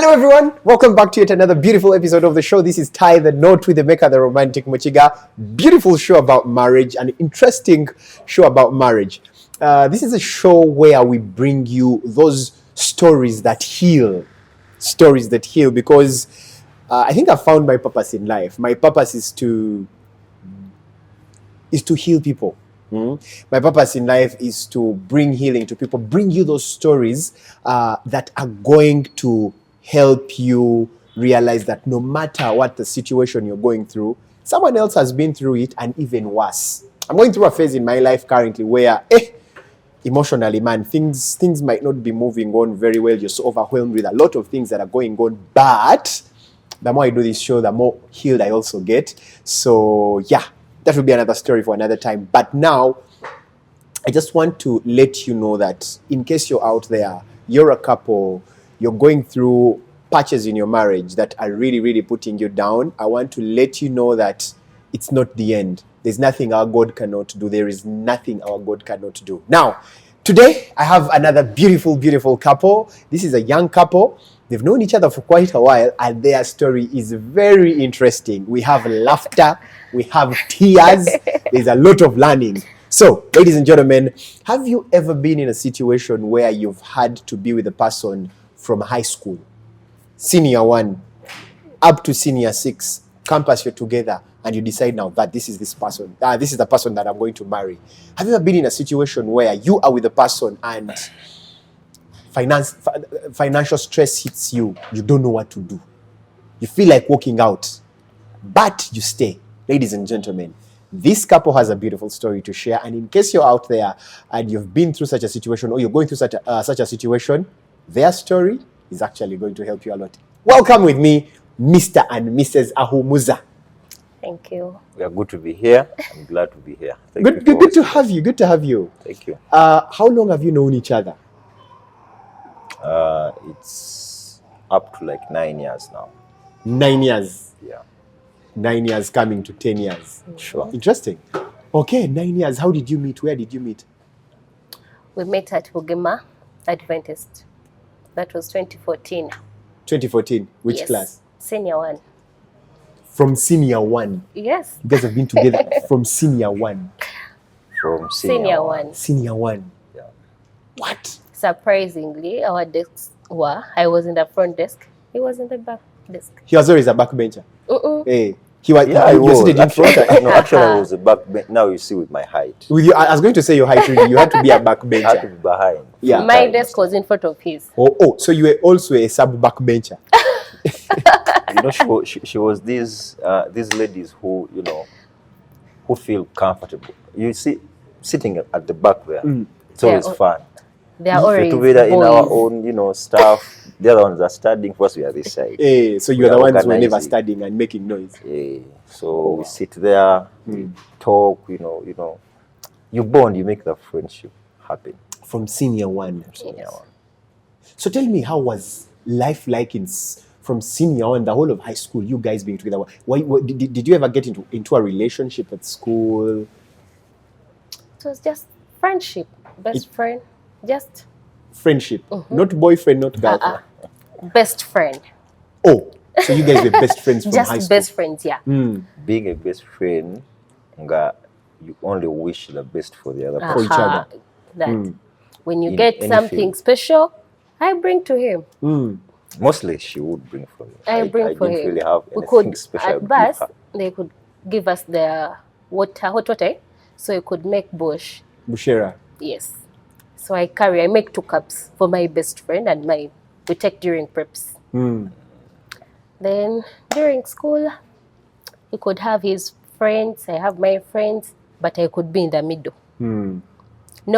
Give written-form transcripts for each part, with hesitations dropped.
Hello everyone, welcome back to yet another beautiful episode of the show. This is Ty, the note with the maker, the romantic Mochiga. Beautiful show about marriage, an interesting show about marriage. This is a show where we bring you those stories that heal, because I think I found my purpose in life. My purpose is to heal people. My purpose in life is to bring healing to people, bring you those stories that are going to help you realize that no matter what the situation you're going through, someone else has been through it and even worse. I'm going through a phase in my life currently where emotionally, man, things might not be moving on very well. You're so overwhelmed with a lot of things that are going on, but the more I do this show, the more healed I also get. So yeah, that will be another story for another time. But now, I just want to let you know that in case you're out there, you're a couple, you're going through patches in your marriage that are really, really putting you down, I want to let you know that it's not the end. There's nothing our God cannot do. There is nothing our God cannot do. Now, today, I have another beautiful, beautiful couple. This is a young couple. They've known each other for quite a while, and their story is very interesting. We have laughter, we have tears, there's a lot of learning. So, ladies and gentlemen, have you ever been in a situation where you've had to be with a person from high school, senior 1, up to senior 6, campus, you're together, and you decide now that this is the person that I'm going to marry? Have you ever been in a situation where you are with a person and financial stress hits you, you don't know what to do, you feel like walking out, but you stay? Ladies and gentlemen, this couple has a beautiful story to share, and in case you're out there and you've been through such a situation, or you're going through such a situation, their story is actually going to help you a lot. Welcome with me, Mr. and Mrs. Ahumuza. Thank you. We are good to be here. I'm glad to be here. Good to have you. Good to have you. Thank you. How long have you known each other? It's up to like 9 years now. 9 years. Yeah. 9 years coming to 10 years. Sure. Interesting. Okay, 9 years. How did you meet? Where did you meet? We met at Bugema Adventist. That was 2014. 2014. Which Yes. class? Senior 1. From senior 1. Yes. You guys have been together from senior 1. From Senior 1. Senior 1. Yeah. What? Surprisingly, our desks were, I was in the front desk, he was in the back desk. He was always a backbencher. Mm-mm. He was. Yeah, I you was. sitting in front. No, actually, I was a back. Now you see with my height. With you, I was going to say your height. Really, you had to be a I had to backbencher. be behind. Yeah. My desk was in front of his. Oh, so you were also a sub backbencher. You know, she was these ladies who, you know, who feel comfortable. You see, sitting at the back there, it's always fun. They are always Together in our boys. own, you know, stuff. The other ones are studying. First, we are this side. So you We are the are ones who were never organizing. studying and making noise. So we sit there, we talk. You know, you bond. You make the friendship happen. From senior 1. Senior Yes. one. So tell me, how was life like from senior 1, the whole of high school, you guys being together? Why did you ever get into a relationship at school? It was just friendship, best friend, just Friendship, not boyfriend, not girlfriend. best friend. Oh, so you guys were best friends from high Just school. best friends, yeah. Being a best friend, you only wish the best for the other For person. each other. That when you In get any something field. special, I bring to him. Mostly, she would bring for me. I bring for didn't him. really have We anything could, special to at give best, her. they could give us the hot water, so you could make bush. Bushera. Yes. So I make 2 cups for my best friend and we take during preps. Then during school, he could have his friends, I have my friends, but I could be in the middle. No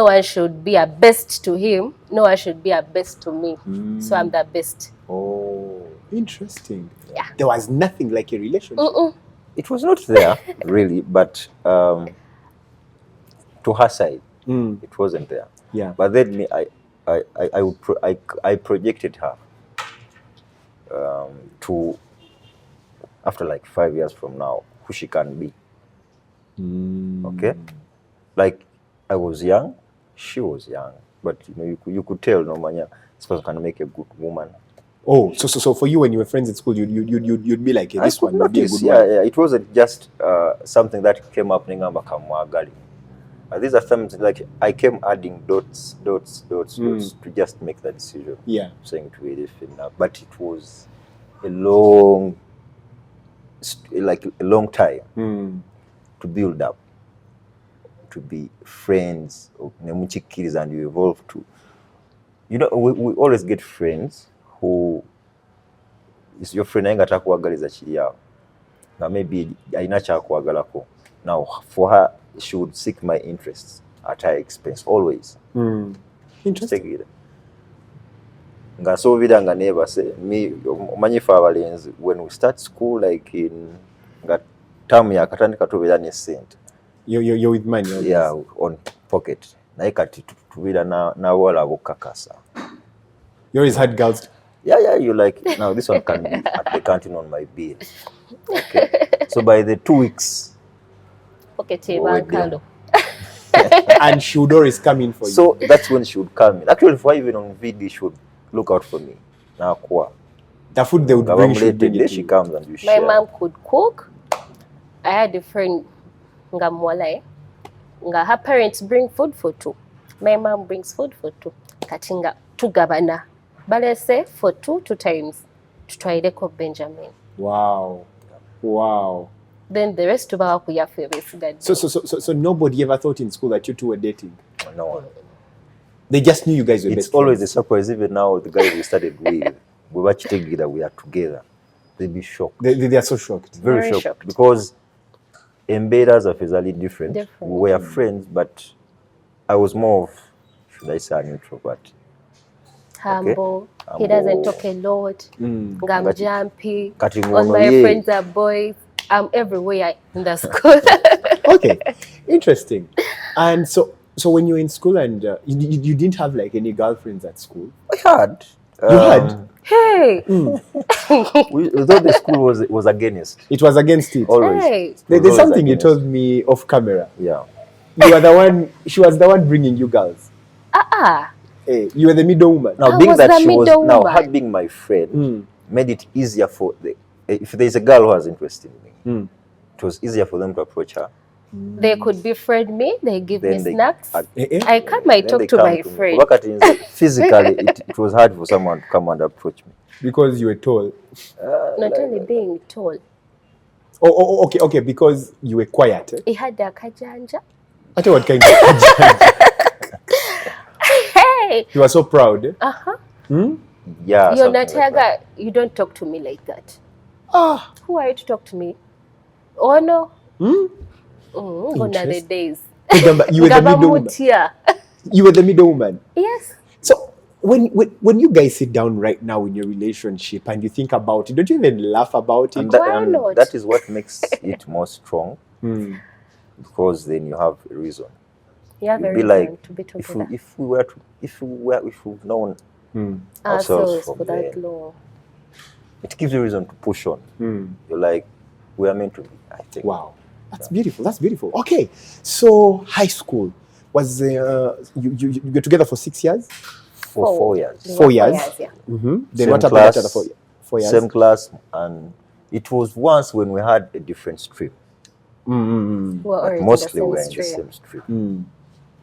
one should be a best to him, no one should be a best to me. So I'm the best. Oh, interesting. Yeah. There was nothing like a relationship. It was not there, really, but to her side, it wasn't there. Yeah. But then I projected her to, after like 5 years from now, who she can be. Okay? Like, I was young, she was young, but you know, you could tell, no man, this person can make a good woman. Oh, so for you when you were friends in school, you'd be like, hey, I this could one would be a notice, good yeah, one. yeah, it wasn't just something that came up ningamba kamwagali. These are things like I came adding dots to just make that decision. Yeah. Saying to it enough, but it was a long time to build up, to be friends, and you evolve to. You know, we always get friends who is your friend ain't atakuwagaliza kiri awo. Now maybe alina kyakwagalako. Now for her, she would seek my interests at her expense always. Interesting. Nga soobira nga neebase omanyifu abalenzi when we start school like in nga term yakatandika tubeera ne ssente. You're with money. Always. Yeah, on pocket. Naye kati tubeera n'abawala ab'okkakasa. You always had girls. Yeah, you like, now this one can be at the canteen on my bill. Okay. So by the 2 weeks, and she would always come in for you. So that's when she would come in. Actually, for even on VD, she would look out for me. Now, the food they would bring, she comes and you share. My mom could cook. I had a friend, nga her parents bring food for two. My mom brings food for two. Katinga tugabana. Balese for two times. Tutwaireko Benjamin. Wow. Then the rest of our kuyafeebesigadde. So nobody ever thought in school that you two were dating? No one. They just knew you guys were best friends. It's always a surprise. Even now, the guys we started with, we were together, we are together. They'd be shocked. They are so shocked. Very shocked. Because embedders are physically different. We were friends, but I was more of, should I say, an introvert. Humble. He doesn't talk a lot. I'm jumpy. All my friends are boys. I'm everywhere in the school. Okay, interesting. And so when you were in school and you didn't have like any girlfriends at school? I had. You had? Hey. Though the school was against. It was against it. Always. Hey. There's something you told me off camera. Yeah. You were the one. She was the one bringing you girls. Hey, you were the middle woman. Now, being that she was her being my friend made it easier for if there's a girl who has interest in me, it was easier for them to approach her. They could befriend me. They give me snacks. I talk to my friend. Physically, it was hard for someone to come and approach me because you were tall. Not only being tall. Oh, okay. Because you were quiet. He had a kajanja. I tell what kind of kajanja. Hey. You are so proud. Yeah. You're not like you don't talk to me like that. Who are you to talk to me? Oh no. Gone are the days. You were the middle woman. You were the middle woman. Yes. So when you guys sit down right now in your relationship and you think about it, don't you even laugh about it? Why not? That is what makes it more strong. Because then you have a reason. You have a reason like, to be together. If we've known ourselves for that long, it gives you a reason to push on. You're like, we are meant to be, I think. Wow, that's beautiful. That's beautiful. Okay, so high school was you were together for 6 years? For 4 years. 4 years. Yeah. Then what happened after the 4 years? Same class, and it was once when we had a different stream. But mostly we were in the same stream.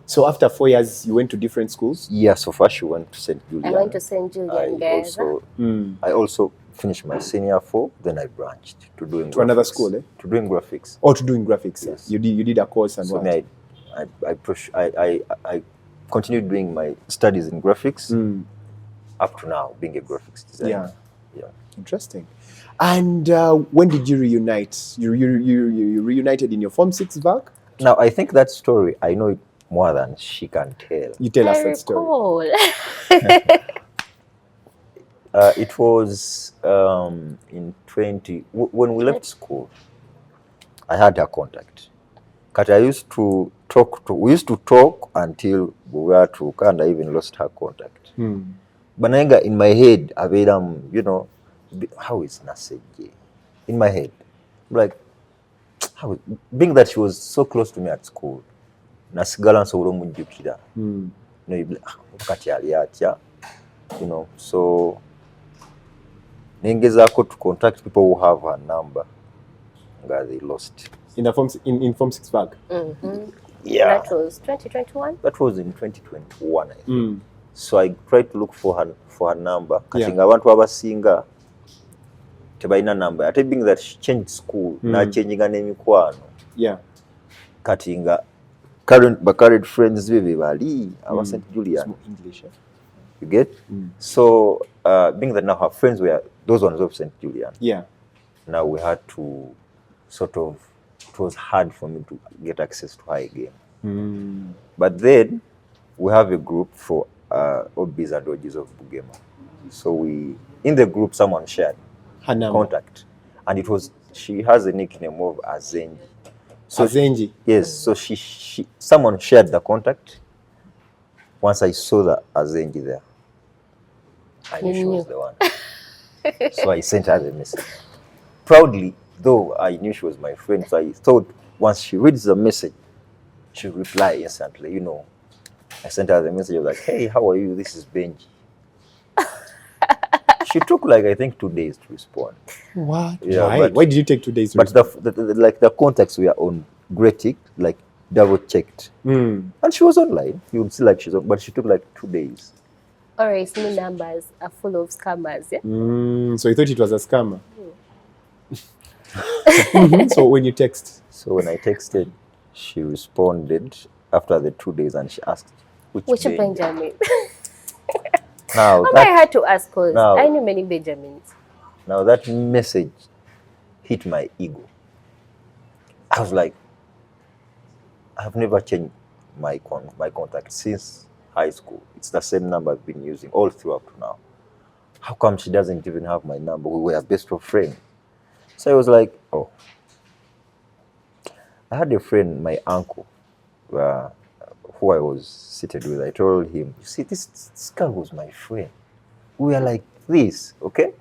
So after 4 years, you went to different schools? Yeah, so first you went to St. Julian. I went to St. Julian, Gayaza. I also finished my senior 4, then I branched to doing to another school, eh? To doing graphics. Oh, to doing graphics. Yes. You did a course and so what? I continued doing my studies in graphics up to now, being a graphics designer. Yeah. Interesting. And when did you reunite? You reunited in your Form 6 back? Now, I think that story, I know it more than she can tell. You tell us that story. It was in when we left school, I had her contact. But we used to talk until we were to kind of even lost her contact. But in my head, how is Naseje? In my head, like, being that she was so close to me at school, nasigala nsobola omujjukira. So nengezaako to contact people who have her number nga they lost. In the form 6 bag. Yeah, That was 2021. that was in 2021 I think. So I tried to look for her number. Kati Yeah. nga abantu abasinga tebalina number. Ate being that she changed school, n'achanginga n'emikwano. Yeah. Kati nga current friends be bali aba St. Julian. English. You get? So being that now her friends were those ones of St. Julian. Yeah. Now we had to sort of, it was hard for me to get access to her again. But then we have a group for OBs and OGs of Bugema. So in the group, someone shared Her number. contact, and she has a nickname of Azenji. So Azenji. yes, so someone shared the contact. Once I saw the Azenji there, I knew she was the one. So I sent her the message. Proudly, though I knew she was my friend, so I thought once she reads the message, she'll reply instantly. You know, I sent her the message. I was like, "Hey, how are you? This is Benji." She took like I think 2 days to respond. What? Yeah, Why did you take 2 days to But the contacts were on Gretic, like double checked, and she was online. You would see like she's on, but she took like 2 days. Alright, new numbers are full of scammers. Yeah. So you thought it was a scammer? So when you text? So when I texted, she responded after the 2 days, and she asked, "Which Benji?" Benjamin? Now I had to ask because now- I knew many Benjamins. Now that message hit my ego. I was like, I've never changed my contact since high school. It's the same number I've been using all throughout now. How come she doesn't even have my number? We were best of friends. So I was like, oh. I had a friend, my uncle, who I was seated with. I told him, you see, this girl was my friend. We were like this, okay?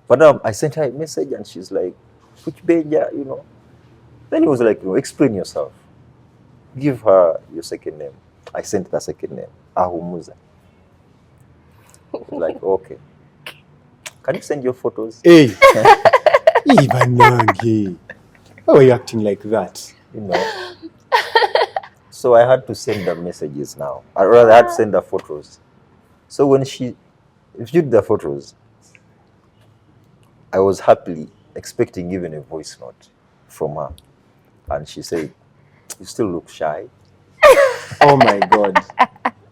But I sent her a message and she's like, which Benja, you know? Then he was like, explain yourself. Give her your second name. I sent the second name, Ahumuza. He's like, okay. Can you send your photos? Hey! Ivanangi. Why were you acting like that? You know. So I had to send the messages now. I rather had to send the photos. So when she viewed the photos, I was happily expecting even a voice note from her. And she said, you still look shy. Oh my God.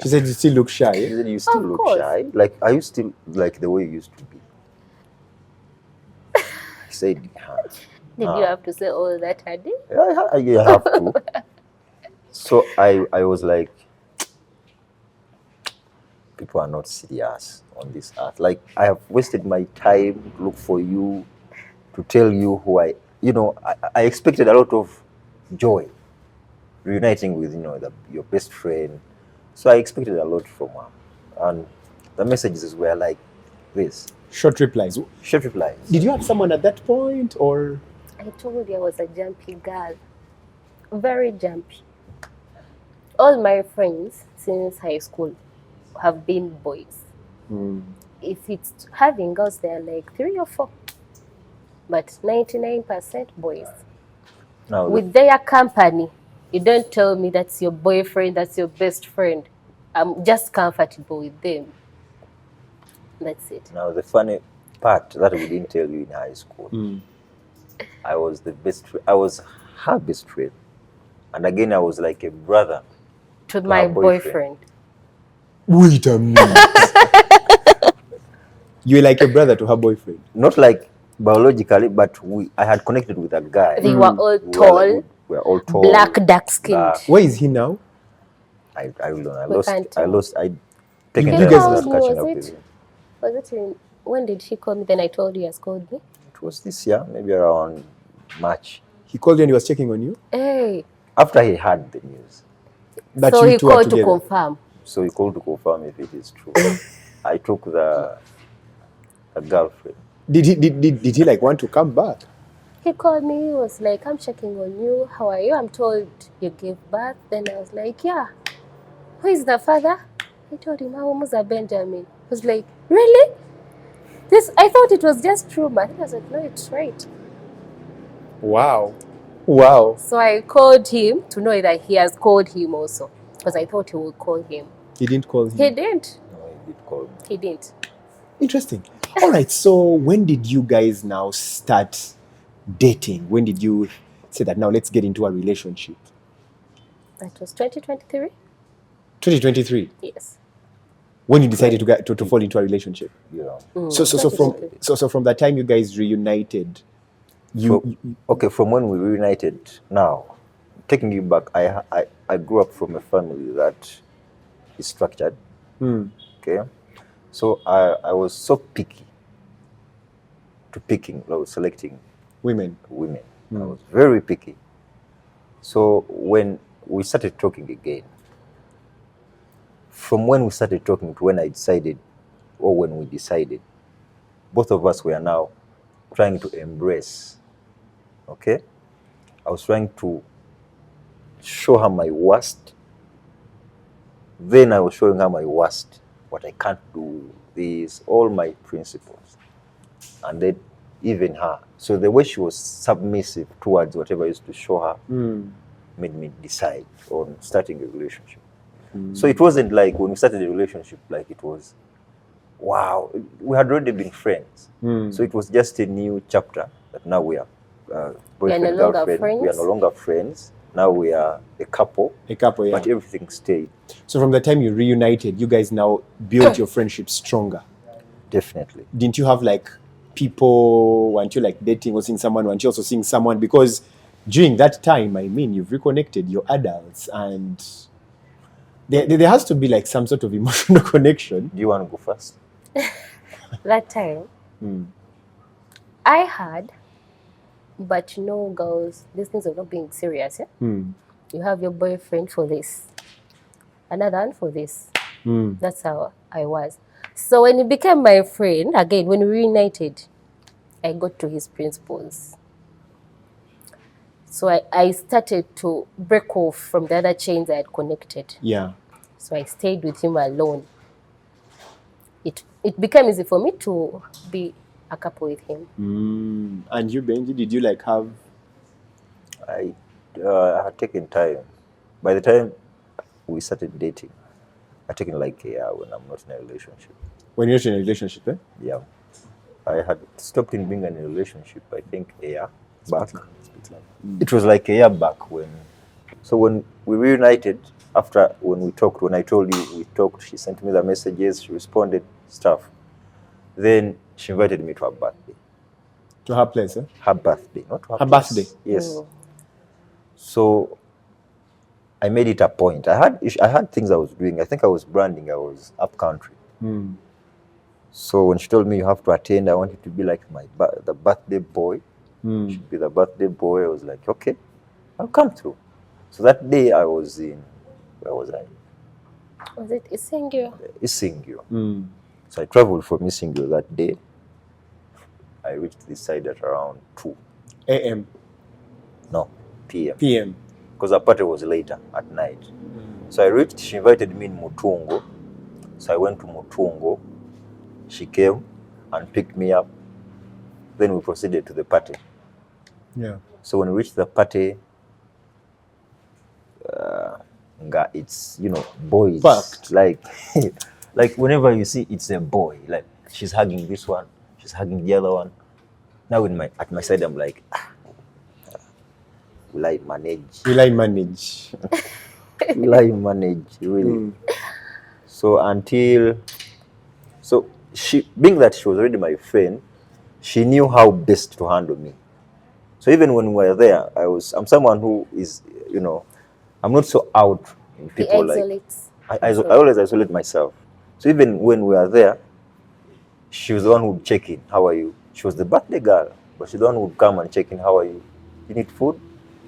She said you still look She shy. said, you still Of look course. shy. Like, are you still like the way you used to be? I said, Did you have to say all that, Adi? yeah, you have to. So I was like, people are not serious on this earth. Like, I have wasted my time to look for you, to tell you who I expected a lot of joy reuniting with, your best friend. So I expected a lot from her. And the messages were like this. Short replies. Short replies. Did you have someone at that point or? I told you I was a jumpy girl. Very jumpy. All my friends since high school have been boys. If it's having girls, they're like 3 or 4. But 99% boys. Now, With their company, you don't tell me that's your boyfriend, that's your best friend. I'm just comfortable with them. That's it. Now, the funny part that we didn't tell you in high school, I was I was her best friend. And again, I was like a brother To to my her boyfriend. Wait a minute. You were like a brother to her boyfriend. Not like biologically, but I had connected with a guy. They were all We were tall, like, we were all tall. black, dark skinned. black. Where is he now? I don't know. We can't tell. I taken You time guys- to start How catching was up it? with him. Was it when did she call me? Then I told you he has called me. It was this year, maybe around March. He called you and he was checking on you? Hey. After he heard the news. That So you he two are called to together. confirm. So he called to confirm if it is true. I took the girlfriend. Did he like want to come back? He called me, he was like, I'm checking on you. How are you? I'm told you gave birth. Then I was like, yeah. Who is the father? I told him, Musa Benjamin. He was like, really? I thought it was just true, but I was like, no, it's right. Wow. Wow. So I called him to know that he has called him also, because I thought he would call him. He didn't call him. He didn't. No, he did call me. He didn't. Interesting. All right. So when did you guys now start dating? When did you say that now let's get into a relationship? That was 2023. 2023. Yes. When you decided to fall into a relationship. Yeah. So from that time you guys reunited, Okay, from when we reunited, now taking you back, I grew up from a family that is structured. Okay, so I was so picky to selecting women. I was very picky. So when we started talking again, from when we started talking to when I decided, or when we decided, both of us were now trying to embrace. Okay, I was trying to show her my worst. Then I was showing her my worst, what I can't do, these, all my principles. And then even her. So the way she was submissive towards whatever I used to show her made me decide on starting a relationship. So it wasn't like when we started a relationship, like it was, wow, we had already been friends. So it was just a new chapter that now we are boyfriend, girlfriend. We are no longer friends. Now we are a couple. A couple, yeah. But everything stayed. So from the time you reunited, you guys now built your friendship stronger. Definitely. Didn't you have like people, weren't you like dating or seeing someone, weren't you also seeing someone? Because during that time, I mean, you've reconnected, you're adults, and there has to be like some sort of emotional connection. Do you want to go first? That time, I had, but you know, girls, these things are not being serious. Yeah? You have your boyfriend for this, another one for this. That's how I was. So when he became my friend, again, when we reunited, I got to his principles. So I started to break off from the other chains I had connected. Yeah. So I stayed with him alone. It became easy for me to be a couple with him. And you, Benji, did you like have? I had taken time. By the time we started dating, I taken like a year when I'm not in a relationship. When you're in a relationship, eh? Yeah. I had stopped in being in a relationship, I think, a year back. It was like a year back when. So when we reunited, after when we talked, when I told you we talked, she sent me the messages, she responded, stuff. Then she invited me to her birthday. To her place, eh? Her birthday, not her place. Birthday. Yes. So I made it a point. I had things I was doing. I think I was branding. I was up country. So when she told me you have to attend, I wanted to be like the birthday boy. Should be the birthday boy. I was like, okay, I'll come through. So that day I was in, where was I? Was it Isingyo? Isingyo. So I traveled from Isingyo that day. I reached this side at around 2 a.m. No, p.m. p.m. Because our party was later at night. So I reached, she invited me in Mutungo. So I went to Mutungo. She came and picked me up. Then we proceeded to the party. Yeah. So when we reached the party, it's, you know, boys. Packed. Like, like whenever you see it's a boy, like she's hugging this one, she's hugging the other one. Now at my side, I'm like, will I manage? Will I manage? Will I manage, really? So she, being that she was already my friend, she knew how best to handle me. So even when we were there, I'm someone who is, you know, I'm not so out in people. Like I always isolate myself. So even when we were there, she was the one who would check in. How are you? She was the birthday girl, but she's the one who would come and check in. How are you? You need food?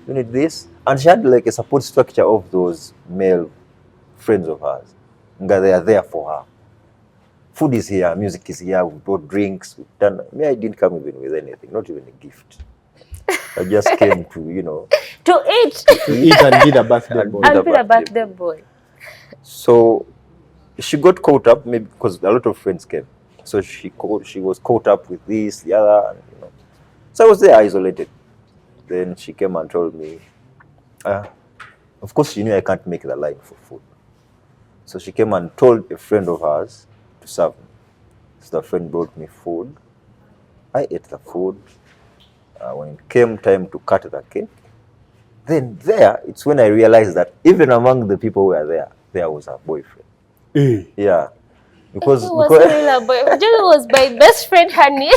You need this? And she had like a support structure of those male friends of hers. And they are there for her. Food is here, music is here, we brought drinks, we've done. I didn't come even with anything, not even a gift. I just came to, you know, to eat and be the birthday boy. And be the birthday boy. So she got caught up, maybe because a lot of friends came. So she was caught up with this, the other, and, you know. So I was there isolated. Then she came and told me, of course she knew I can't make the line for food. So she came and told a friend of hers to serve me. So the friend brought me food. I ate the food. When it came time to cut the cake, then it's when I realized that even among the people who were there was a boyfriend. Yeah. It was really a boy. It was my best friend, honey.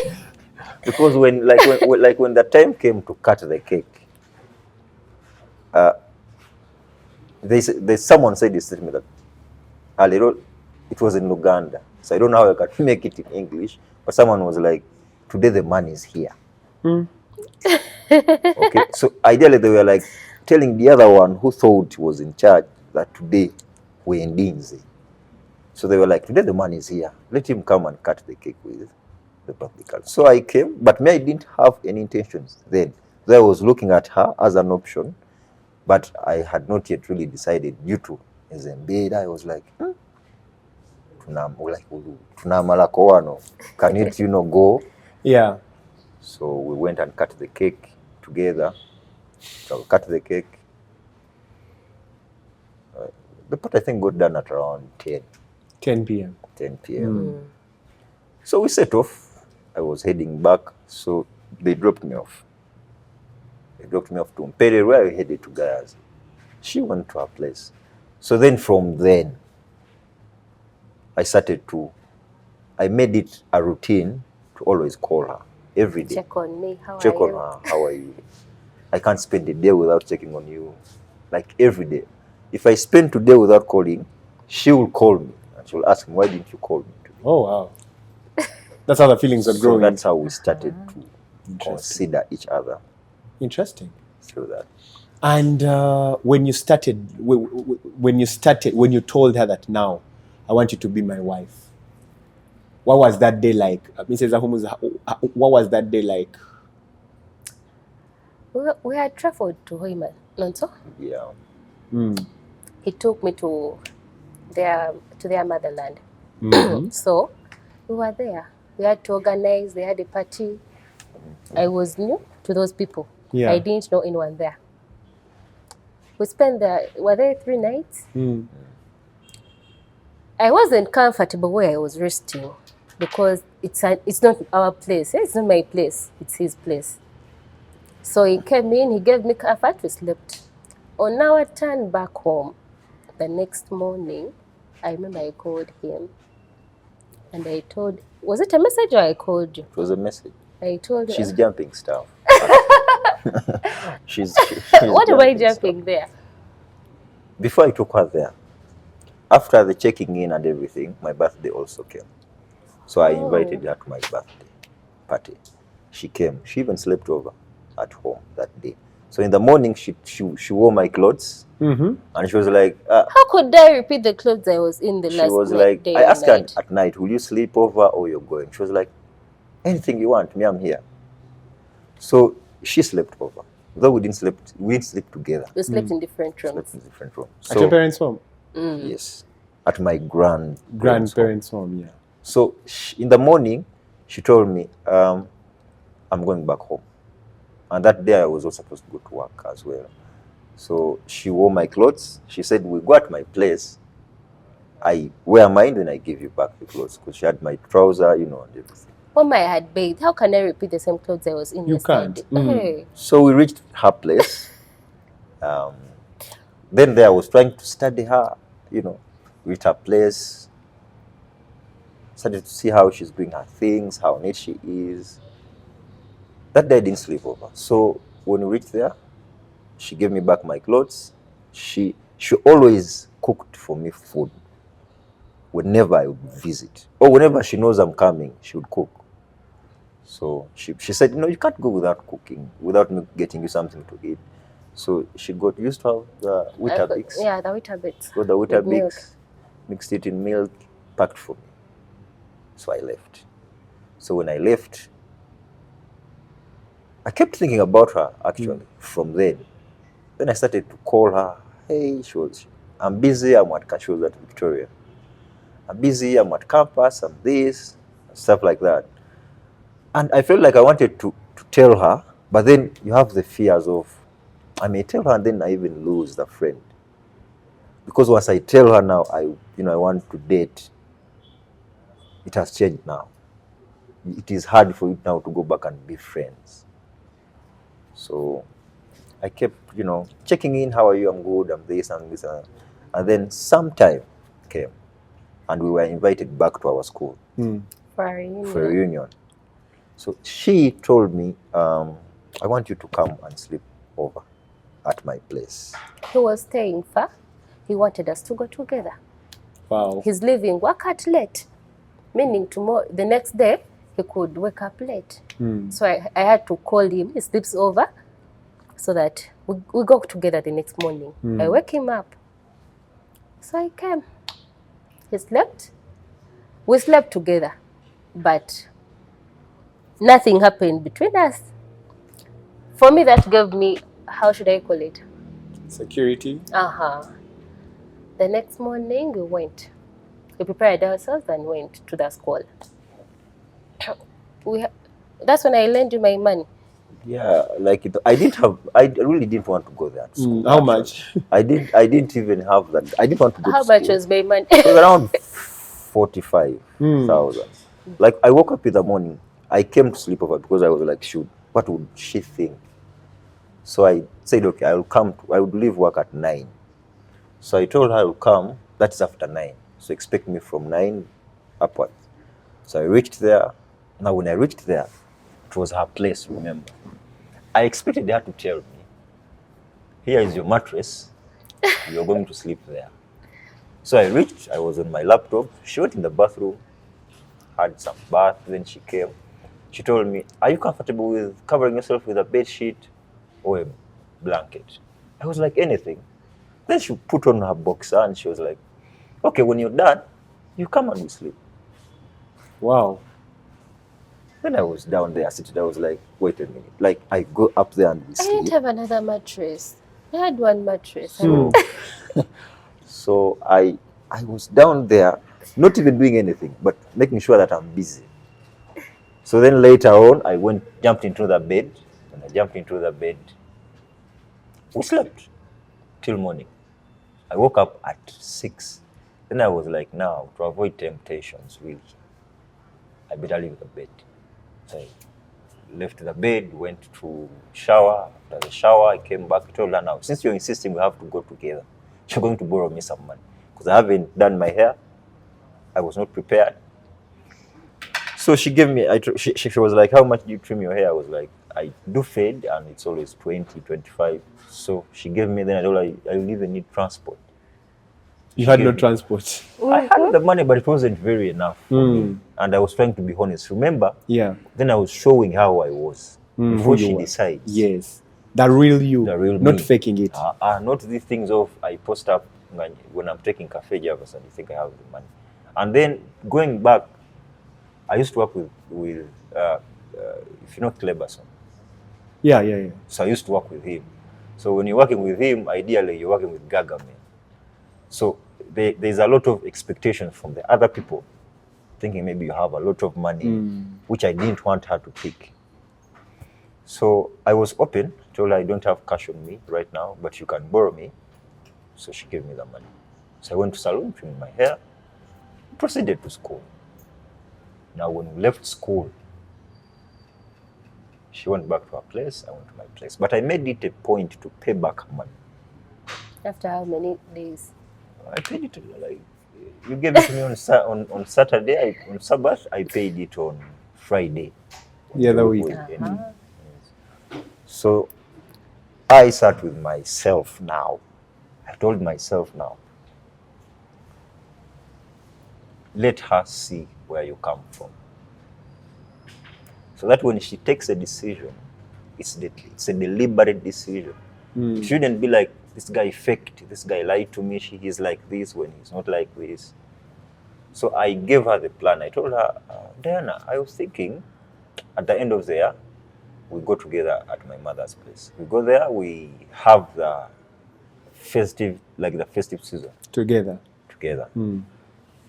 Because when the time came to cut the cake, someone said this to me that it was in Uganda, so I don't know how I can make it in English, but someone was like, today the man is here. Okay, so ideally they were like telling the other one who thought he was in charge that today we're in Dinzi. So they were like, today the man is here, let him come and cut the cake with the birthday card. So I came, but me, I didn't have any intentions then. So I was looking at her as an option, but I had not yet really decided due to Zembeda. I was like, can it, go? Yeah. So we went and cut the cake together. So we cut the cake. The part I think got done at around 10 p.m. 10 p.m. So we set off. I was heading back, so they dropped me off. They dropped me off to Mpere, where I headed to Gayaza. She went to her place. So then from then, I made it a routine to always call her every day. Check on me. Check on her. How are you? I can't spend a day without checking on you. Like every day. If I spend today without calling, she will call me and she will ask me, why didn't you call me today? Oh, wow. That's how the feelings are growing. So that's how we started to consider each other. Interesting. Through that. And when you told her that now I want you to be my wife, what was that day like? What was that day like? We had traveled to Hoima, Nonso. Yeah. He took me to their motherland. So we were there. We had to organize. They had a party. I was new to those people. Yeah. I didn't know anyone there. We spent there. Were there 3 nights? I wasn't comfortable where I was resting because it's not our place. It's not my place. It's his place. So he came in. He gave me comfort. We slept. On our turn back home, the next morning, I remember I called him, and I told. Was it a message or I called you? It was a message. I told her. She's jumping stuff. she's what am I jumping stuff. There? Before I took her there, after the checking in and everything, my birthday also came. So I invited her to my birthday party. She came. She even slept over at home that day. So in the morning, she wore my clothes, and she was like, how could I repeat the clothes I was in the last night? She was like, I asked her at night, will you sleep over or you're going? She was like, anything you want, me, I'm here. So she slept over. Though we didn't sleep together. We slept in different rooms. At your parents' home? Yes. At my grandparents' home, yeah. So in the morning, she told me, I'm going back home. And that day I was also supposed to go to work as well. So she wore my clothes. She said, we go at my place. I wear mine, then I give you back the clothes. Because she had my trouser, and everything. I had bathed. How can I repeat the same clothes I was in? You can't. Hey. So we reached her place. Then there I was trying to study her, reach her place. Started to see how she's doing her things, how neat she is. That day I didn't sleep over. So when we reached there, she gave me back my clothes. She always cooked for me food whenever I would visit. Or whenever she knows I'm coming, she would cook. So she said, you can't go without cooking, without me getting you something to eat. So she got used to have the Weetabix. Yeah, the Weetabix. Got the Weetabix, mixed it in milk, packed for me. So I left. So when I left, I kept thinking about her, actually, from then. Then I started to call her. Hey, I'm busy, I'm at Victoria. I'm busy, I'm at campus, I'm this. stuff like that. And I felt like I wanted to tell her, but then you have the fears of, I may tell her and then I even lose the friend. Because once I tell her now, I want to date, it has changed now. It is hard for you now to go back and be friends. So I kept, checking in, how are you? I'm good, I'm this and this. And then some time came and we were invited back to our school For a reunion. for a reunion. So she told me, I want you to come and sleep over at my place. He was staying far. He wanted us to go together. Wow. He's leaving work at late, meaning the next day, he could wake up late. So I had to call him. He sleeps over so that we go together the next morning. I wake him up. So I came. He slept. We slept together, but nothing happened between us. For me, that gave me, how should I call it? Security. The next morning, we went. We prepared ourselves and went to the school. That's when I lent you my money. Yeah, like I really didn't want to go there. At school, How much? I didn't even have that. I didn't want to go How to much school. was my money? It was around 45,000. Like I woke up in the morning. I came to sleep over because I was like, shoot, what would she think? So I said, okay, I would leave work at 9. So I told her I will come. That's after 9. So expect me from 9 upwards. So I reached there. Now when I reached there, it was her place, remember. I expected her to tell me, here is your mattress. You're going to sleep there. So I reached, I was on my laptop. She went in the bathroom, had some bath, then she came. She told me, are you comfortable with covering yourself with a bed sheet or a blanket? I was like, anything. Then she put on her boxer and she was like, okay, when you're done, you come and we sleep. Wow. Then I was down there sitting. I was like, wait a minute. Like, I go up there and we I sleep. didn't have another mattress. I had one mattress. So I was down there, not even doing anything, but making sure that I'm busy. So then later on, I jumped into the bed. When I jumped into the bed, we slept till morning. I woke up at 6. Then I was like, now, to avoid temptations, really, I better leave the bed. So I left the bed, went to shower. After the shower, I came back, told her, now, since you're insisting we have to go together, you're going to borrow me some money. Because I haven't done my hair. I was not prepared. So she gave me, she was like, how much do you trim your hair? I was like, I do fade and it's always 20, 25. So she gave me, then I told her, I will even need transport. You had no transport. I had the money, but it wasn't very enough for me. And I was trying to be honest. Remember? Yeah. Then I was showing how I was before she decides. Yes. The real you. The real not me. faking it. Not these things of I post up when I'm taking cafe javas and you think I have the money. And then going back, I used to work with if you know Kleberson. Yeah. So I used to work with him. So when you're working with him, ideally you're working with Gaga men. So there's a lot of expectations from the other people, thinking maybe you have a lot of money, which I didn't want her to pick. So I was open, told her I don't have cash on me right now, but you can borrow me. So she gave me the money. So I went to salon, trimmed my hair, proceeded to school. Now when we left school, she went back to her place, I went to my place. But I made it a point to pay back her money. After how many days? I paid it, like, you gave it to me on Saturday, on Sabbath, I paid it on Friday. The other week. So I sat with myself now. I told myself now, let her see where you come from. So that when she takes a decision, it's a deliberate decision. It shouldn't be like, this guy faked, this guy lied to me, he's like this when he's not like this. So I gave her the plan. I told her, Diana, I was thinking at the end of the year, we go together at my mother's place. We go there, we have the festive season Together. together.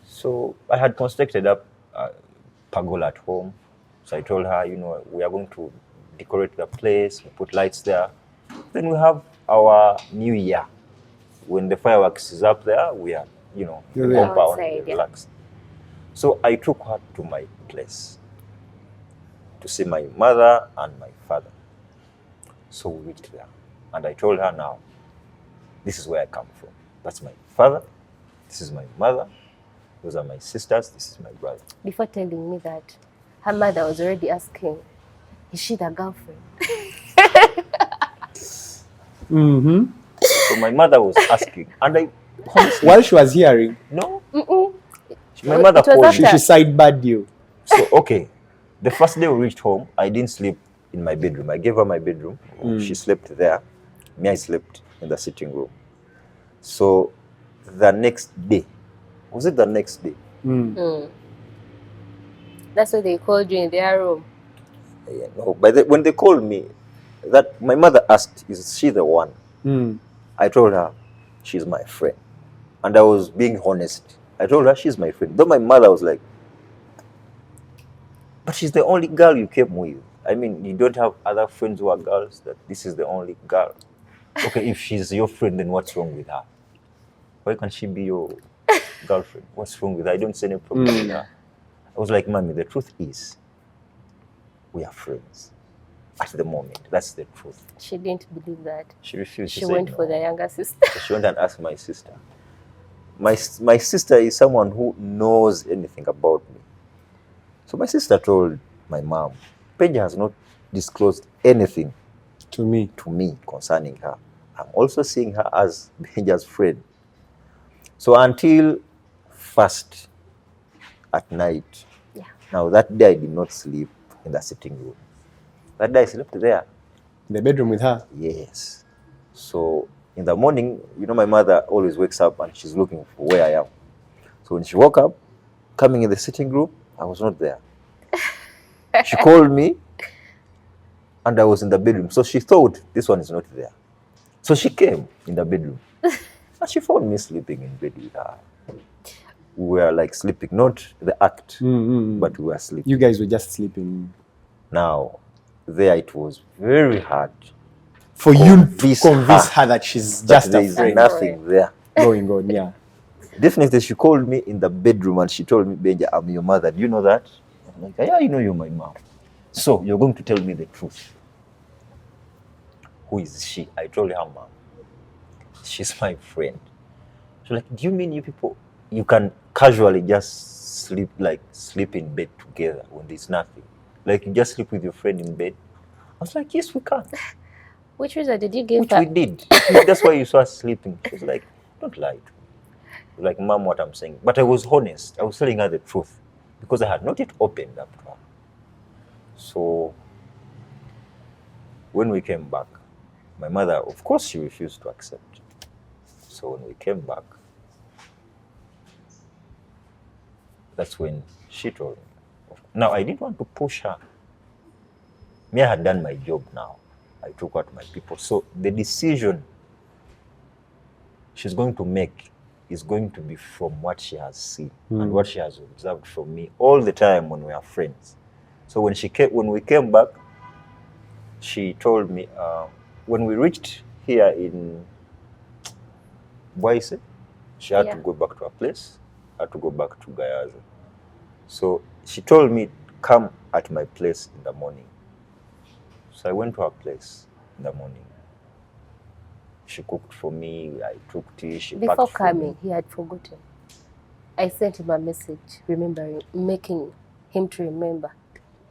So I had constructed up a pergola at home. So I told her, you know, we are going to decorate the place, we put lights there. Then we have our New Year. When the fireworks is up there, we are, you know, in the Yeah. compound, Outside, yeah. relaxed. So I took her to my place to see my mother and my father. So we reached there. And I told her, now, this is where I come from. That's my father. This is my mother. Those are my sisters. This is my brother. Before telling me that, her mother was already asking, is she the girlfriend? Mm-hmm. So my mother was asking, and I honestly, While she was hearing, no, Mm-mm. my mother It was called after. me. she sidebarred you. So, okay, the first day we reached home, I didn't sleep in my bedroom. I gave her my bedroom. She slept there. Me, I slept in the sitting room. So the next day, was it the next day? That's why they called you in their room. Yeah, no, when they called me, that my mother asked, is she the one? I told her, she's my friend. And I was being honest. I told her, she's my friend. Though my mother was like, but she's the only girl you came with. I mean, you don't have other friends who are girls, that this is the only girl. Okay, if she's your friend, then what's wrong with her? Why can't she be your girlfriend? What's wrong with her? I don't see any problem with her. I was like, Mommy, the truth is, we are friends. At the moment, that's the truth. She didn't believe that. She refused. She said went no. for the younger sister. She went and asked my sister. My sister is someone who knows anything about me. So my sister told my mom, Peja has not disclosed anything To me. to me concerning her. I'm also seeing her as Peja's friend. So until first at night, Yeah. now that day I did not sleep in the sitting room. That day I slept there. In the bedroom with her. Yes. So in the morning, you know, my mother always wakes up and she's looking for where I am. So when she woke up, coming in the sitting room, I was not there. She called me and I was in the bedroom. So she thought this one is not there. So she came in the bedroom and she found me sleeping in bed with her. We were like sleeping, not the act, but we were sleeping. You guys were just sleeping. Now, there it was very hard For you to Convince convince her her that she's that just there a is friend nothing there. going on. Yeah. Definitely, she called me in the bedroom and she told me, Benja, I'm your mother. Do you know that? I'm like, yeah, you know you're my mom. So you're going to tell me the truth. Who is she? I told her, Mom, she's my friend. She's like, do you mean you people, you can casually just sleep in bed together when there's nothing? Like you just sleep with your friend in bed? I was like, yes, we can. Which reason did you give Which her? we did. That's why you saw us sleeping. She was like, don't lie to me. Like, Mom, what I'm saying. But I was honest. I was telling her the truth because I had not yet opened up to her. So when we came back, my mother, of course, she refused to accept. So when we came back, that's when she told me. Now, I didn't want to push her. Me, I had done my job now. I took her to my people. So the decision she's going to make is going to be from what she has seen and what she has observed from me all the time when we are friends. So when we came back, she told me when we reached here in Boise, she had to go back to her place, had to go back to Gayaza. So she told me, come at my place in the morning. So I went to her place in the morning. She cooked for me, I took tea, she Before packed for coming, me. he had forgotten. I sent him a message, making him to remember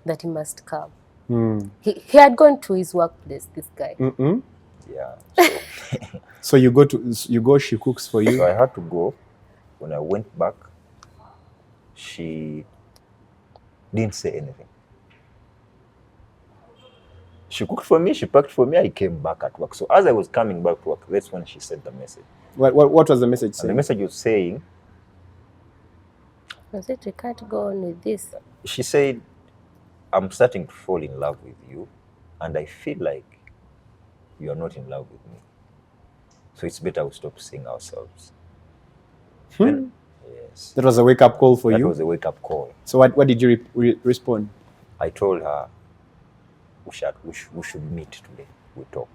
that he must come. He had gone to his workplace, this guy. Yeah. So, So you go, she cooks for you. so I had to go. When I went back, she didn't say anything. She cooked for me, she packed for me, I came back at work. So as I was coming back to work, that's when she sent the message. What was the message And saying? the message was saying, I said, we can't go on with this. she said, I'm starting to fall in love with you, and I feel like you are not in love with me. So it's better we stop seeing ourselves. Then, yes. Yes. That was a wake-up call for That you? was a wake-up call. So what did you respond? I told her, we should meet today. We talk.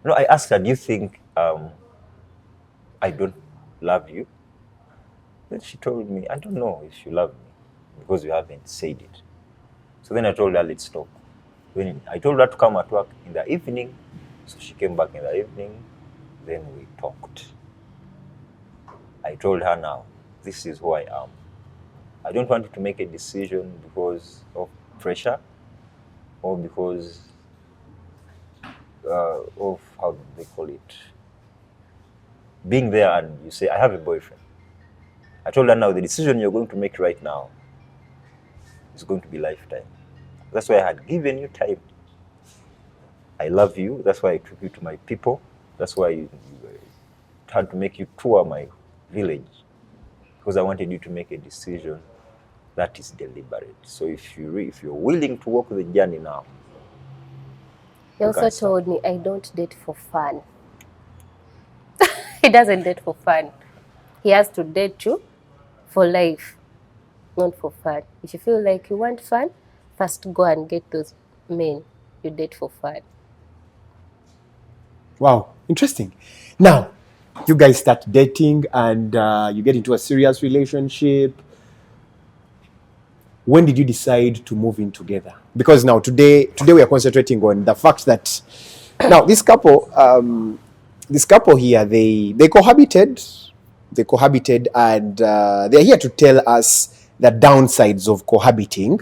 No, I asked her, do you think I don't love you? Then she told me, I don't know if you love me because you haven't said it. So then I told her, let's talk. When I told her to come at work in the evening, so she came back in the evening, then we talked. I told her, now, this is who I am. I don't want you to make a decision because of pressure or because of, how do they call it, being there and you say, I have a boyfriend. I told her, now, the decision you're going to make right now is going to be lifetime. That's why I had given you time. I love you. That's why I took you to my people. That's why I had to make you tour my village, because I wanted you to make a decision that is deliberate. So if you're willing to walk the journey now. He also told me I don't date for fun. He doesn't date for fun. He has to date you for life, not for fun. If you feel like you want fun, first go and get those men you date for fun. Wow, interesting. Now, you guys start dating and you get into a serious relationship. When did you decide to move in together? Because now today we are concentrating on the fact that now this couple here, they cohabited, and they're here to tell us the downsides of cohabiting.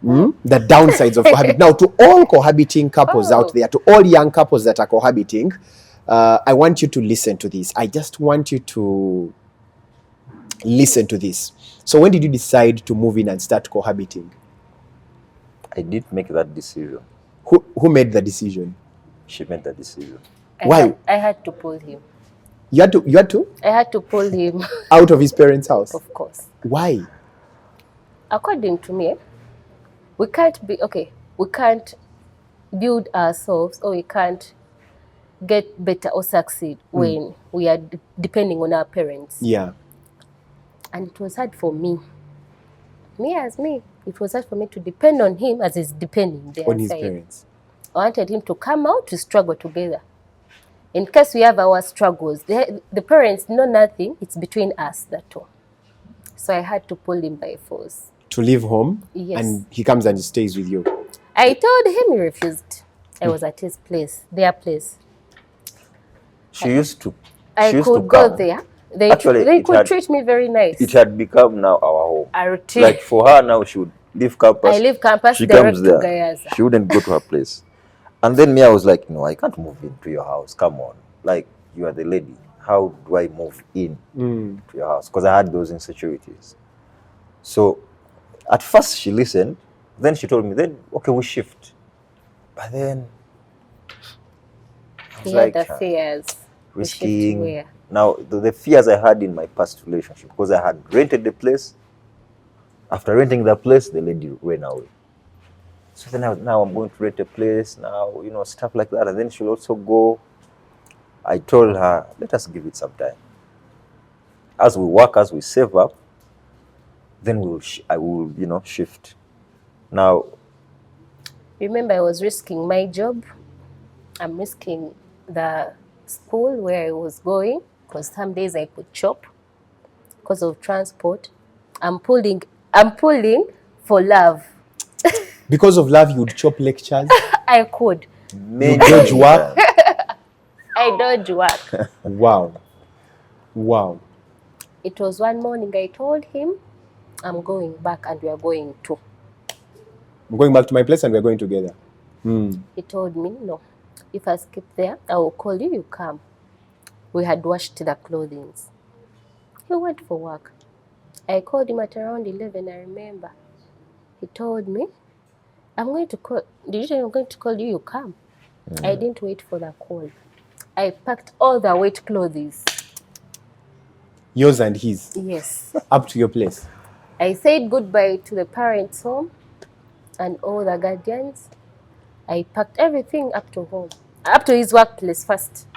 The downsides of cohabiting. Now, to all cohabiting couples out there, to all young couples that are cohabiting, I want you to listen to this. I just want you to listen to this. So when did you decide to move in and start cohabiting? I did make that decision. Who made the decision? She made the decision. Why? I had to pull him. You had to? I had to pull him. Out of his parents' house? Of course. Why? According to me, we can't build ourselves, or we can't get better or succeed when we are depending on our parents. Yeah. And it was hard for me. It was hard for me to depend on him as he's depending on his parents. I wanted him to come out to struggle together. In case we have our struggles, the parents know nothing. It's between us, that two. So I had to pull him by force. To leave home? Yes. And he comes and stays with you? I told him, he refused. I was at his place, their place. She used to I could go there. They could treat me very nice. It had become now our home. A routine. Like for her now, she would leave campus. I leave campus, she direct comes there. to Gayaza. She wouldn't go to her place. And then me, I was like, no, I can't move into your house. Come on. Like, you are the lady. How do I move in to your house? Because I had those insecurities. So at first she listened. Then she told me, then, okay, we shift. But then I was He had the fears. risking. Now, the fears I had in my past relationship, because I had rented the place. After renting the place, the lady ran away. So then now I'm going to rent a place now, stuff like that. And then she'll also go. I told her, let us give it some time. As we work, as we save up, then I will shift. Now, remember, I was risking my job. I'm risking the school where I was going, because some days I could chop because of transport. I'm pulling for love. Because of love, you'd chop lectures? I could. You dodge work? I dodge work. Wow. It was one morning I told him, I'm going back and we are going too. I'm going back to my place and we're going together. He told me, no. If I skip there, I will call you, you come. We had washed the clothing. He went for work. I called him at around 11, I remember. He told me, I'm going to call you, you come. I didn't wait for the call. I packed all the wet clothes. Yours and his? Yes. Up to your place? I said goodbye to the parents' home and all the guardians. I packed everything up to home, up to his workplace first.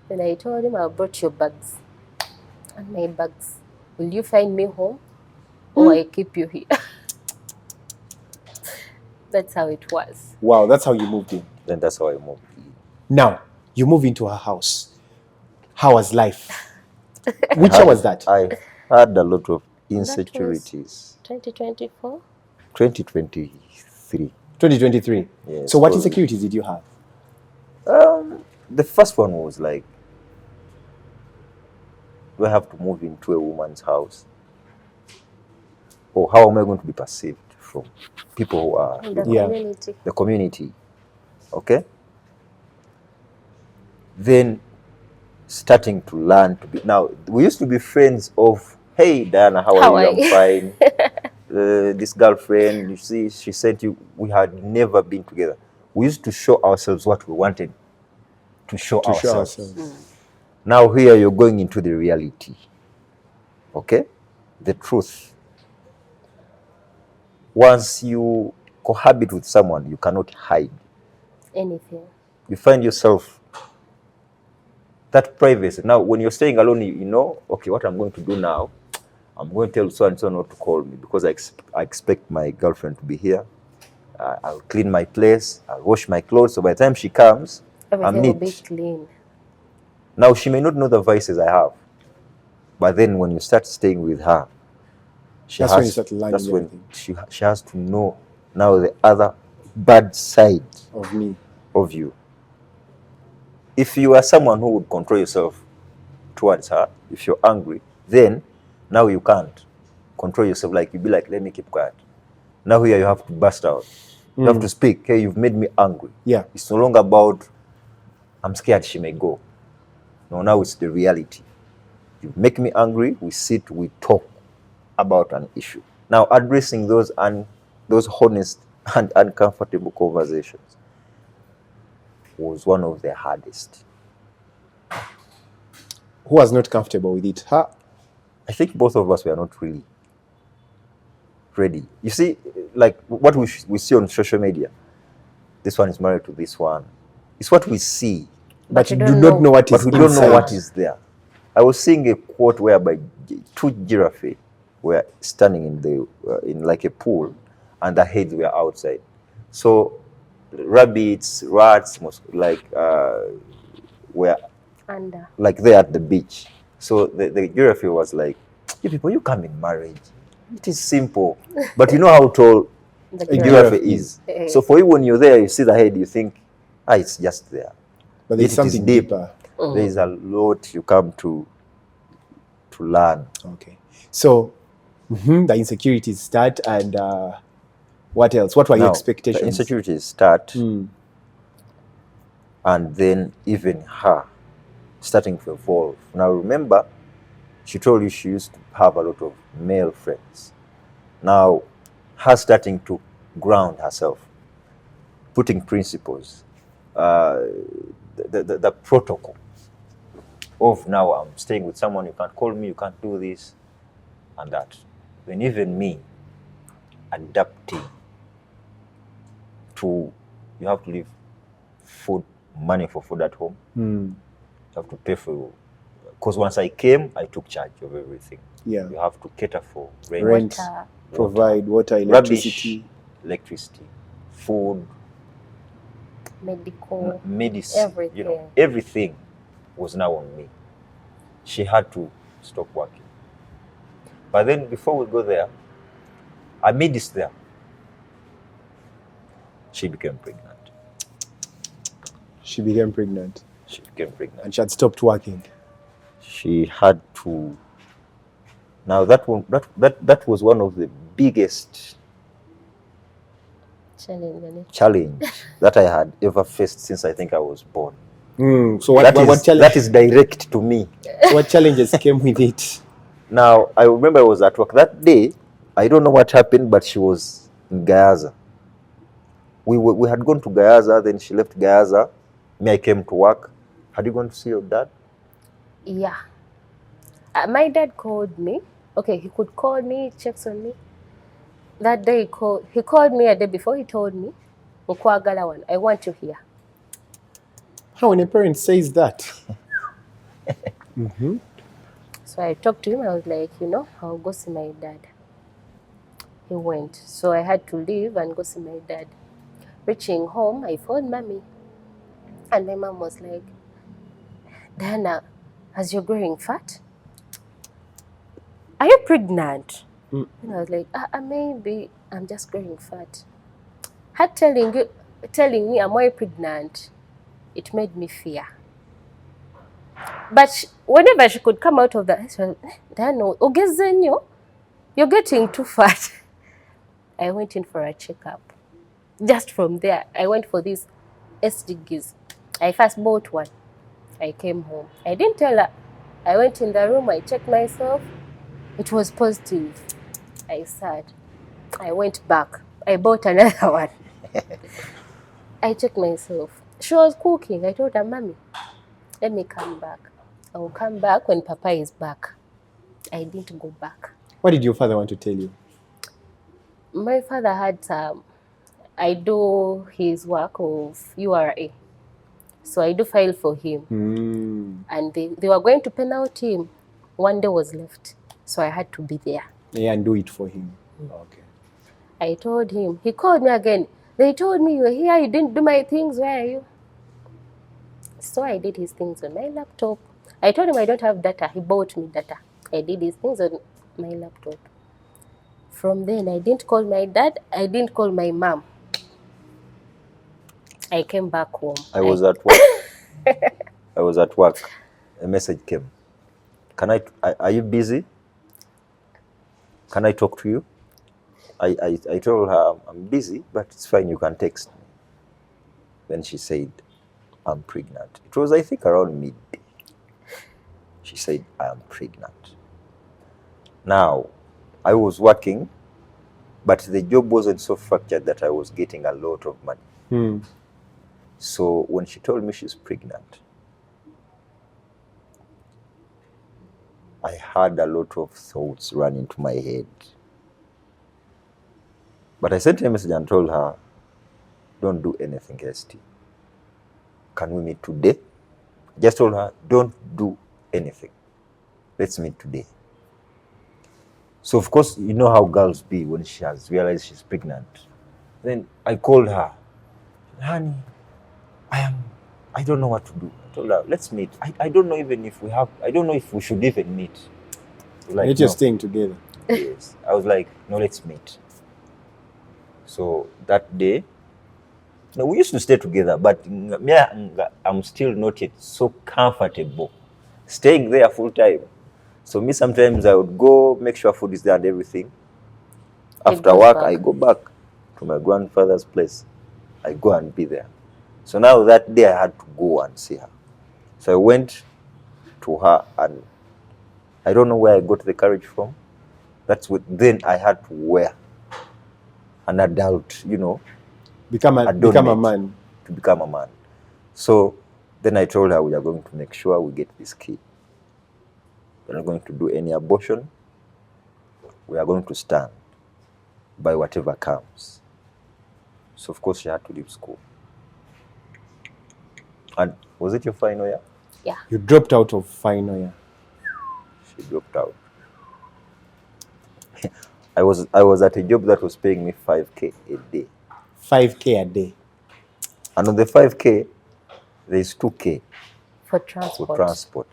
Then I told him, I brought your bags. And my bags. will you find me home or I keep you here? That's how it was. Wow, that's how you moved in. Then that's how I moved. Now, you move into her house. How was life? Which year was that? I had a lot of insecurities. 2024? 2023. 2023. Yes, So what probably. insecurities did you have? The first one was like, do I have to move into a woman's house? Or how am I going to be perceived from people who are In the Yeah. community. the community? Okay? Then starting to learn to be. Now, we used to be friends of, hey, Diana, how How are you? are I'm you? fine. This girlfriend, you see, she sent you. We had never been together. We used to show ourselves what we wanted to show To show ourselves. ourselves. Now here you're going into the reality. Okay? The truth. Once you cohabit with someone, you cannot hide. Anything. You find yourself that privacy. Now, when you're staying alone, you know, okay, what I'm going to do now, I'm going to tell so and so not to call me because I expect my girlfriend to be here. I'll clean my place, I'll wash my clothes. So by the time she comes, I'm Everything will be neat. clean. Now, she may not know the vices I have, but then when you start staying with her, That's when you start learning that's when everything. she has to know now the other bad side Of me. of you. If you are someone who would control yourself towards her, if you're angry, then now you can't control yourself. Like you be like, let me keep quiet. Now here you have to burst out. You have to speak. Hey, you've made me angry. Yeah. It's no longer about I'm scared she may go. No, now it's the reality. You make me angry, we sit, we talk about an issue. Now addressing those honest and uncomfortable conversations was one of the hardest. Who was not comfortable with it? Her? I think both of us were not really ready. You see, like what we see on social media, this one is married to this one. It's what we see, But you you do don't not know. know what but is we don't know inside. what is there. I was seeing a quote whereby two giraffes were standing in like a pool, and their heads were outside. So rabbits, rats, were Under. like there at the beach. So the giraffe was like, you people, you come in marriage. It is simple. But you know how tall The a giraffe giraffe is. is. So for you, when you're there, you see the head, you think, it's just there. But Yet there's it is something deep. deeper. There is a lot you come to learn. Okay. So the insecurities start, and what else? What were your Now, expectations? the insecurities start, and then even her starting to evolve. Now remember, she told you she used to have a lot of male friends. Now, her starting to ground herself, putting principles, the protocol of now I'm staying with someone, you can't call me, you can't do this and that. When even me adapting to, you have to leave money for food at home. You have to pay for, because once I came, I took charge of everything. Yeah. You have to cater for Rent, Water. provide water, rubbish, electricity. electricity, food, Medical. medicine, Everything. everything was now on me. She had to stop working. But then before we go there, amidst there, she became pregnant. She became pregnant, She became pregnant. and she had stopped working. She had to. Now that was one of the biggest challenge that I had ever faced since I think I was born. So what challenge? That is direct to me. So what challenges came with it? Now I remember I was at work that day. I don't know what happened, but she was in Gayaza. We had gone to Gayaza, then she left Gayaza. Me, I came to work. Had you gone to see your dad? Yeah. My dad called me. Okay, he could call me, checks on me. That day he called me a day before. He told me, "Nkwagala, I want you here." How when a parent says that? So So I talked to him. I was like, I'll go see my dad. He went. So I had to leave and go see my dad. Reaching home, I phoned mommy. And my mom was like, Diana, as you're growing fat, are you pregnant? Mm. And I was like, maybe I'm just growing fat. Her telling me I'm more pregnant, it made me fear. But whenever she could come out of that, she was, Diana, ogezenyo, you're getting too fat. I went in for a checkup. Just from there, I went for these SDGs. I first bought one. I came home. I didn't tell her. I went in the room, I checked myself. It was positive. I sat. I went back. I bought another one. I checked myself. She was cooking. I told her, Mommy, let me come back. I will come back when Papa is back. I didn't go back. What did your father want to tell you? My father had I do his work of URA. So I do file for him. And they were going to penalty him. One day was left. So I had to be there. Yeah, and do it for him. Okay. I told him. He called me again. They told me you were here. You didn't do my things. Where are you? So I did his things on my laptop. I told him I don't have data. He bought me data. I did his things on my laptop. From then, I didn't call my dad. I didn't call my mom. I came back home. I was at work. I was at work. A message came. Are you busy? Can I talk to you? I told her I'm busy, but it's fine. You can text me. Then she said, I'm pregnant. It was, I think, around midday. She said, I am pregnant. Now, I was working, but the job wasn't so fractured that I was getting a lot of money. So when she told me she's pregnant, I had a lot of thoughts run into my head. But I sent her a message and told her, don't do anything hasty. Can we meet today? Just told her, don't do anything. Let's meet today. So of course, you know how girls be when she has realized she's pregnant. Then I called her, honey, I don't know what to do. I told her, let's meet. I don't know even if I don't know if we should even meet. Like, you're just staying together. Yes. I was like, no, let's meet. So that day, we used to stay together, but I'm still not yet so comfortable staying there full time. So me, sometimes I would go make sure food is there and everything. After work, I go back to my grandfather's place. I go and be there. So now that day I had to go and see her. So I went to her, and I don't know where I got the courage from. Then I had to wear an adult, Become a man. To become a man. So then I told her we are going to make sure we get this kid. We're not going to do any abortion. We are going to stand by whatever comes. So of course she had to leave school. And was it your final year? Yeah. You dropped out of final year. She dropped out. I was at a job that was paying me 5K a day. 5K a day. And on the 5K, there is 2K for transport.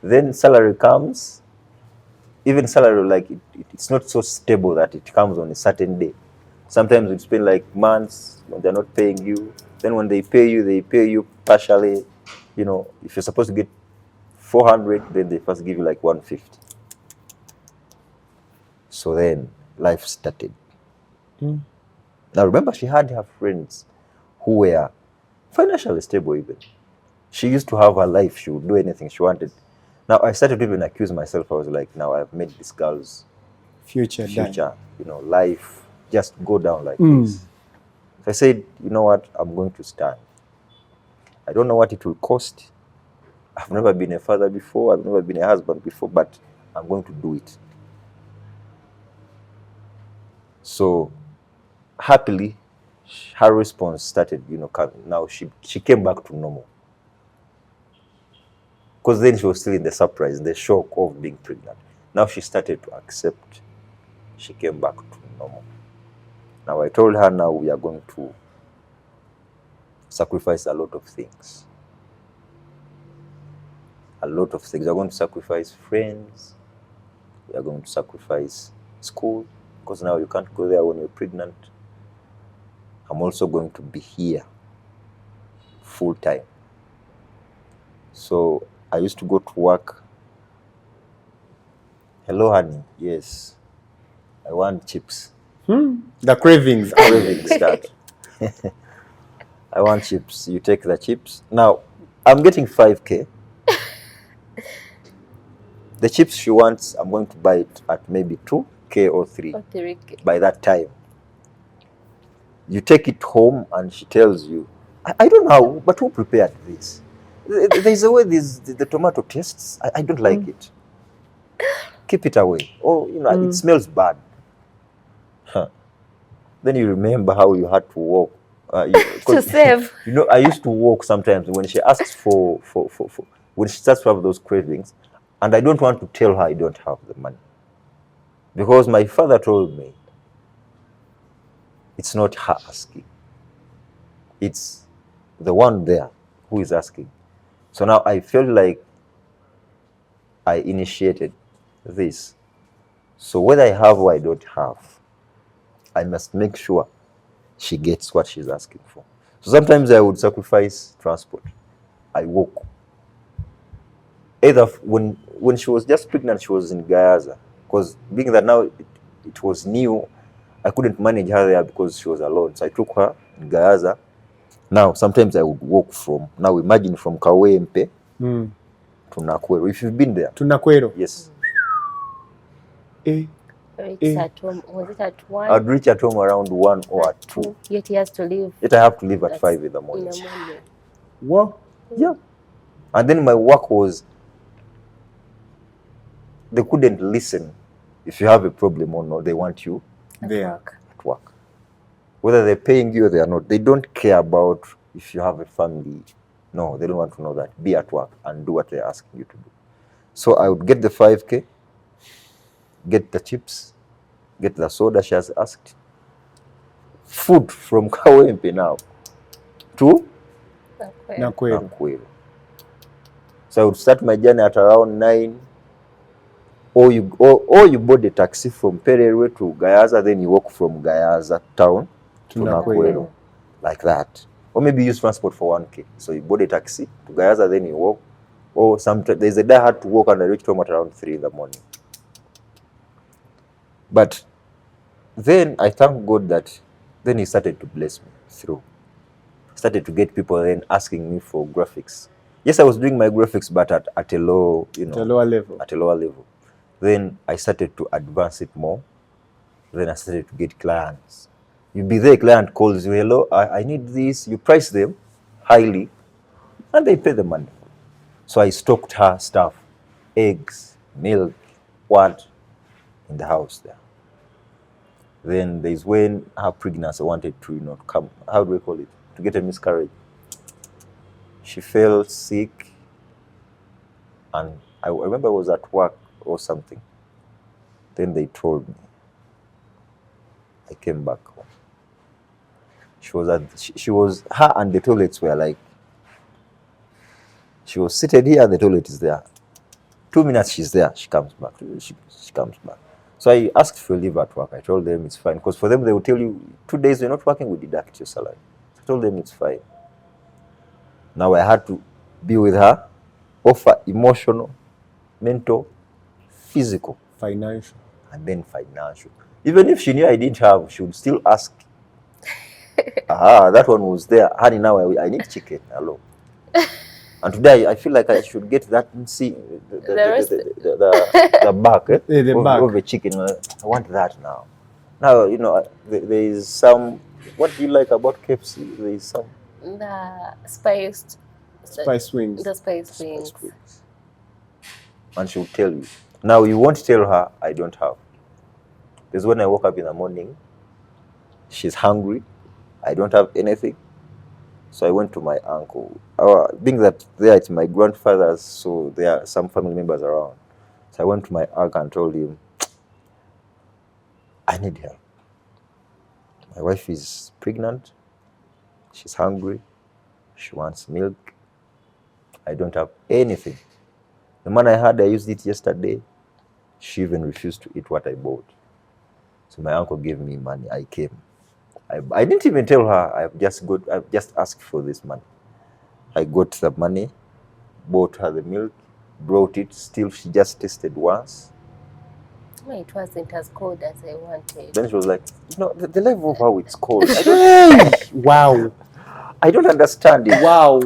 Then salary comes. Even salary, like it's not so stable that it comes on a certain day. Sometimes it's been like months when they're not paying you. Then when they pay you partially. If you're supposed to get 400, then they first give you like 150. So then life started. Now remember, she had her friends who were financially stable even. She used to have her life. She would do anything she wanted. Now I started to even accuse myself. I was like, now I've made this girl's future, life just go down like this. So I said, you know what, I'm going to stand. I don't know what it will cost. I've never been a father before. I've never been a husband before, but I'm going to do it. So happily, her response started, coming. Now she came back to normal. Because then she was still in the surprise, in the shock of being pregnant. Now she started to accept. She came back to normal. Now I told her, now we are going to sacrifice a lot of things. A lot of things. We are going to sacrifice friends. We are going to sacrifice school, because now you can't go there when you're pregnant. I'm also going to be here full time. So I used to go to work. Hello, honey. Yes, I want chips. The cravings. Craving start. I want chips. You take the chips. Now, I'm getting 5K. The chips she wants, I'm going to buy it at maybe 2K or 3. Or 3K. By that time. You take it home and she tells you, I don't know, but who prepared this? There's a way the tomato tastes. I don't like it. Keep it away. Or, it smells bad. Huh. Then you remember how you had to walk. To save. I used to walk sometimes when she asks for when she starts to have those cravings, and I don't want to tell her I don't have the money. Because my father told me, it's not her asking. It's the one there who is asking. So now I feel like I initiated this. So whether I have or I don't have, I must make sure she gets what she's asking for. So sometimes I would sacrifice transport. I walk. Either when she was just pregnant, she was in Gayaza. Because being that now it was new, I couldn't manage her there because she was alone. So I took her in Gayaza. Now, sometimes I would walk now imagine from Kawempe to Nakwero. If you've been there. To Nakwero? Yes. It's at home. Was it at 1? I'd reach at home around 1 or at 2. Yet he has to leave. Yet I have to leave at 5 in the morning. What? Yeah. And then my work was, they couldn't listen if you have a problem or not. They want you there at work. Whether they're paying you or they are not, they don't care about if you have a family. No, they don't want to know that. Be at work and do what they're asking you to do. So I would get the 5K, get the chips, get the soda she has asked. Food from Kawempe now to Nakwero. So I would start my journey at around 9. Or you board a taxi from Pererwe to Gayaza, then you walk from Gayaza town to Nakwero. Like that. Or maybe use transport for 1K. So you board a taxi to Gayaza, then you walk. Or sometimes there's a day I had to walk and I reached home at around 3 in the morning. But then I thank God that then he started to bless me through. Started to get people then asking me for graphics. Yes, I was doing my graphics, but at a low, at a lower level. At a lower level. Then I started to advance it more. Then I started to get clients. You be there, a client calls you, hello, I need this. You price them highly, and they pay the money. So I stocked her stuff, eggs, milk, what, in the house there. Then there's when her pregnancy wanted to, come, how do we call it? To get a miscarriage. She fell sick, and I remember I was at work or something. Then they told me. I came back home. Her and the toilets were like, she was seated here and the toilet is there. 2 minutes she's there, she comes back. She comes back. So I asked for leave at work. I told them it's fine. Because for them, they will tell you, 2 days you're not working, we deduct your salary. So I told them it's fine. Now I had to be with her, offer emotional, mental, physical, financial, and then financial. Even if she knew I didn't have, she would still ask. That one was there. Honey, now I need chicken. Hello. And today I feel like I should get that. See the back, of the chicken. I want that now. Now there is some. What do you like about KFC? There is some. The spice wings. The spice wings. And she'll tell you. Now you won't tell her I don't have. There's when I woke up in the morning. She's hungry. I don't have anything. So I went to my uncle. Being that there it's my grandfather's, so there are some family members around. So I went to my uncle and told him, I need help. My wife is pregnant. She's hungry. She wants milk. I don't have anything. The money I had, I used it yesterday. She even refused to eat what I bought. So my uncle gave me money. I came. I didn't even tell her. I've just asked for this money. I got the money, bought her the milk, brought it. Still, she just tasted once. It wasn't as cold as I wanted. Then she was like, the level of how it's cold. Wow. I don't understand it. Wow.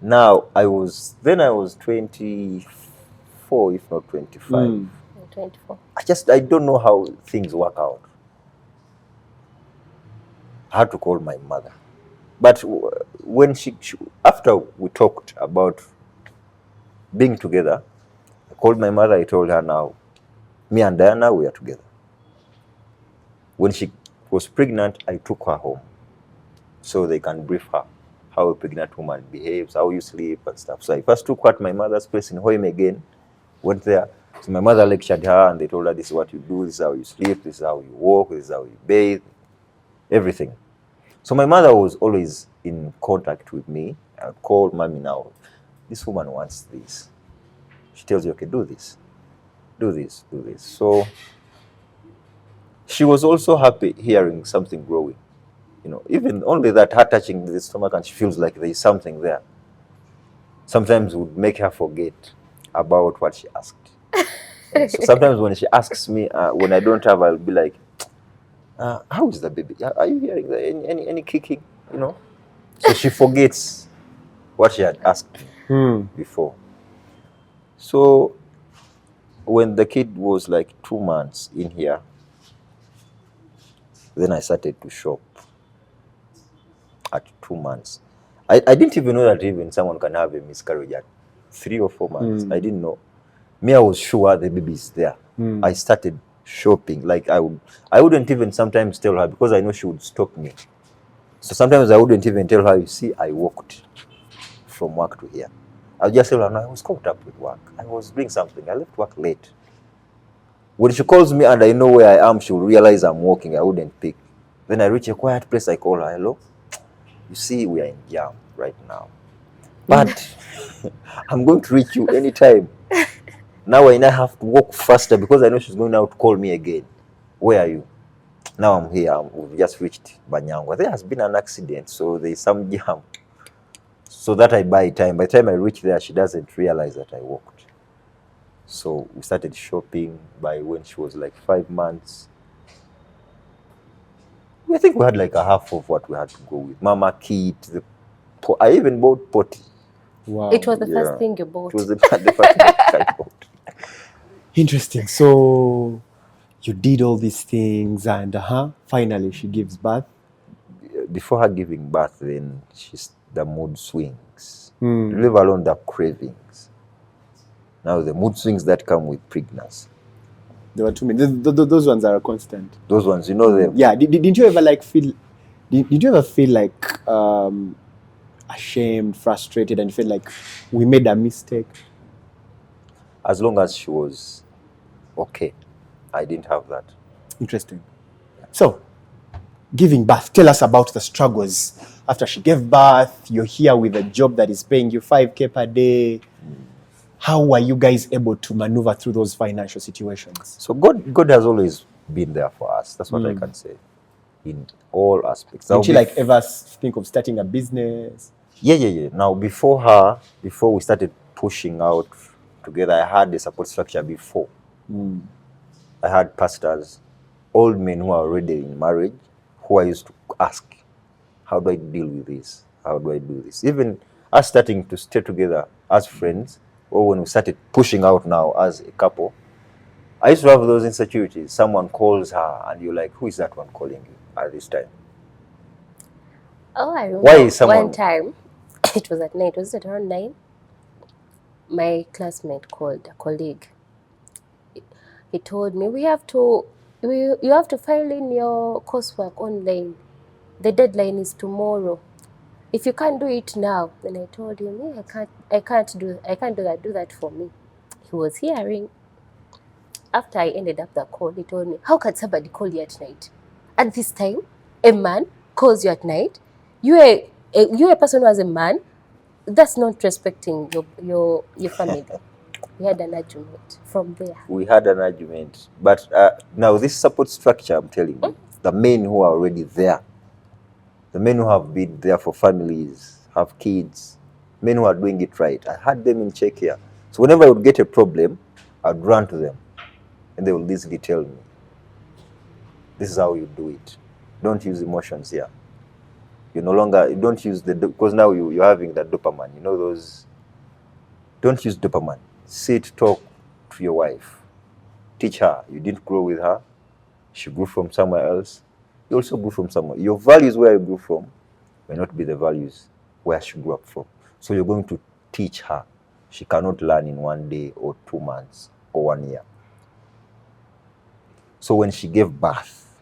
Now, I was 24, if not 25. 24. I don't know how things work out. I had to call my mother. But when after we talked about being together, I called my mother. I told her, now, me and Diana, we are together. When she was pregnant, I took her home so they can brief her how a pregnant woman behaves, how you sleep and stuff. So I first took her to my mother's place in Hoime again, went there. So my mother lectured her and they told her, this is what you do, this is how you sleep, this is how you walk, this is how you bathe, everything. So my mother was always in contact with me. I called mommy now. This woman wants this. She tells you, okay, do this, do this, do this. So she was also happy hearing something growing. Even only that, her touching the stomach and she feels like there is something there, sometimes would make her forget about what she asked. So sometimes when she asks me, when I don't have, I'll be like, how is the baby? Are you hearing any kicking? So she forgets what she had asked me before. So when the kid was like 2 months in here, then I started to shop at 2 months. I didn't even know that even someone can have a miscarriage at 3 or 4 months. I didn't know. Me, I was sure the baby is there. I started shopping. Like I wouldn't even sometimes tell her because I know she would stop me. So sometimes I wouldn't even tell her, you see, I walked from work to here. I'll just tell her, no, I was caught up with work. I was doing something. I left work late. When she calls me and I know where I am, she will realize I'm walking. I wouldn't pick. Then I reach a quiet place. I call her, hello. You see, we are in jam right now. But I'm going to reach you anytime. Now I now have to walk faster because I know she's going out to call me again. Where are you? Now I'm here. We've just reached Banyangwa. There has been an accident, so there's some jam. So that I buy time. By the time I reach there, she doesn't realize that I walked. So we started shopping by when she was like 5 months. I think we had like a half of what we had to go with. Mama kit. I even bought potty. Wow. It was the first thing you bought. It was the first thing I bought. Interesting. So you did all these things and finally she gives birth. Before her giving birth, then the mood swings. Leave alone the cravings. Now the mood swings that come with pregnancy. There were too many. Those ones are constant. Those ones, you know them. Yeah. Didn't you ever feel? Did you ever feel like ashamed, frustrated, and feel like we made a mistake? As long as she was okay, I didn't have that. Interesting. So, giving birth. Tell us about the struggles after she gave birth. You're here with a job that is paying you 5K per day. How were you guys able to maneuver through those financial situations? So God has always been there for us. That's what I can say. In all aspects. Did you ever think of starting a business? Yeah. Now before we started pushing out together, I had a support structure before. I had pastors, old men who are already in marriage, who I used to ask, how do I deal with this? How do I do this? Even us starting to stay together as friends, or when we started pushing out now as a couple, I used to have those insecurities. Someone calls her and you're like, who is that one calling you at this time? Oh, I remember Why is someone... one time, it was at night, was it around 9? My classmate called, a colleague. He told me, you have to file in your coursework online. the deadline is tomorrow. If you can't do it now, then I told him, yeah, I can't do that for me. He was hearing. After I ended up the call, he told me, how can somebody call you at night? At this time, a man calls you at night. You're a person who has a man. That's not respecting your family. We had an argument from there. We had an argument. But now this support structure, I'm telling you, the men who are already there, the men who have been there for families, have kids, men who are doing it right, I had them in check here. So whenever I would get a problem, I'd run to them and they will easily tell me, this is how you do it. Don't use emotions here. You no longer, don't use because now you're having that dopamine, you know those, don't use dopamine. Sit, talk to your wife. Teach her. You didn't grow with her. She grew from somewhere else. You also grew from somewhere. Your values where you grew from may not be the values where she grew up from. So you're going to teach her. She cannot learn in 1 day or 2 months or 1 year. So when she gave birth,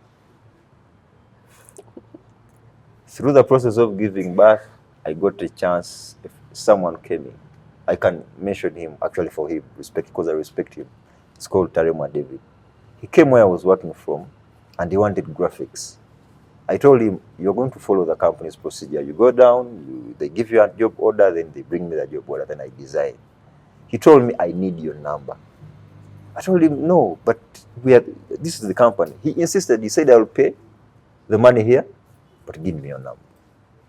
through the process of giving birth, I got a chance. If someone came in, I can mention him actually for him, respect, because I respect him. It's called Tarema David. He came where I was working from and he wanted graphics. I told him, you're going to follow the company's procedure. You go down, they give you a job order, then they bring me the job order, then I design. He told me, I need your number. I told him, no, but this is the company. He insisted, he said, I'll pay the money here, but give me your number.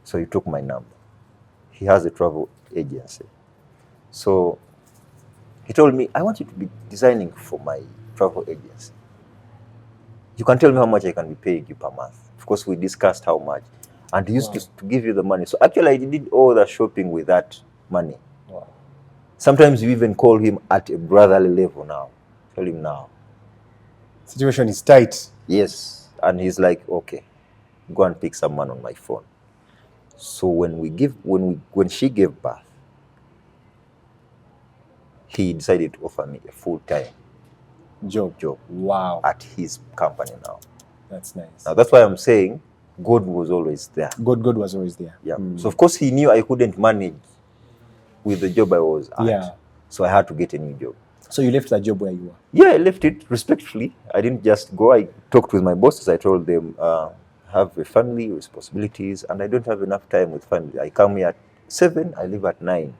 So he took my number. He has a travel agency. So he told me, I want you to be designing for my travel agency. You can tell me how much I can be paying you per month. Of course, we discussed how much. And he used to give you the money. So actually, I did all the shopping with that money. Wow. Sometimes you even call him at a brotherly level now. Tell him now. Situation is tight. Yes. And he's like, okay, go and pick someone on my phone. So when she gave birth, he decided to offer me a full-time job Wow. at his company now. That's nice. Now that's why I'm saying God was always there. God was always there. Yeah. So of course he knew I couldn't manage with the job I was at. Yeah. So I had to get a new job. So you left that job where you were? Yeah, I left it respectfully. I didn't just go. I talked with my bosses. I told them, have a family, responsibilities, and I don't have enough time with family. I come here at 7, I leave at 9,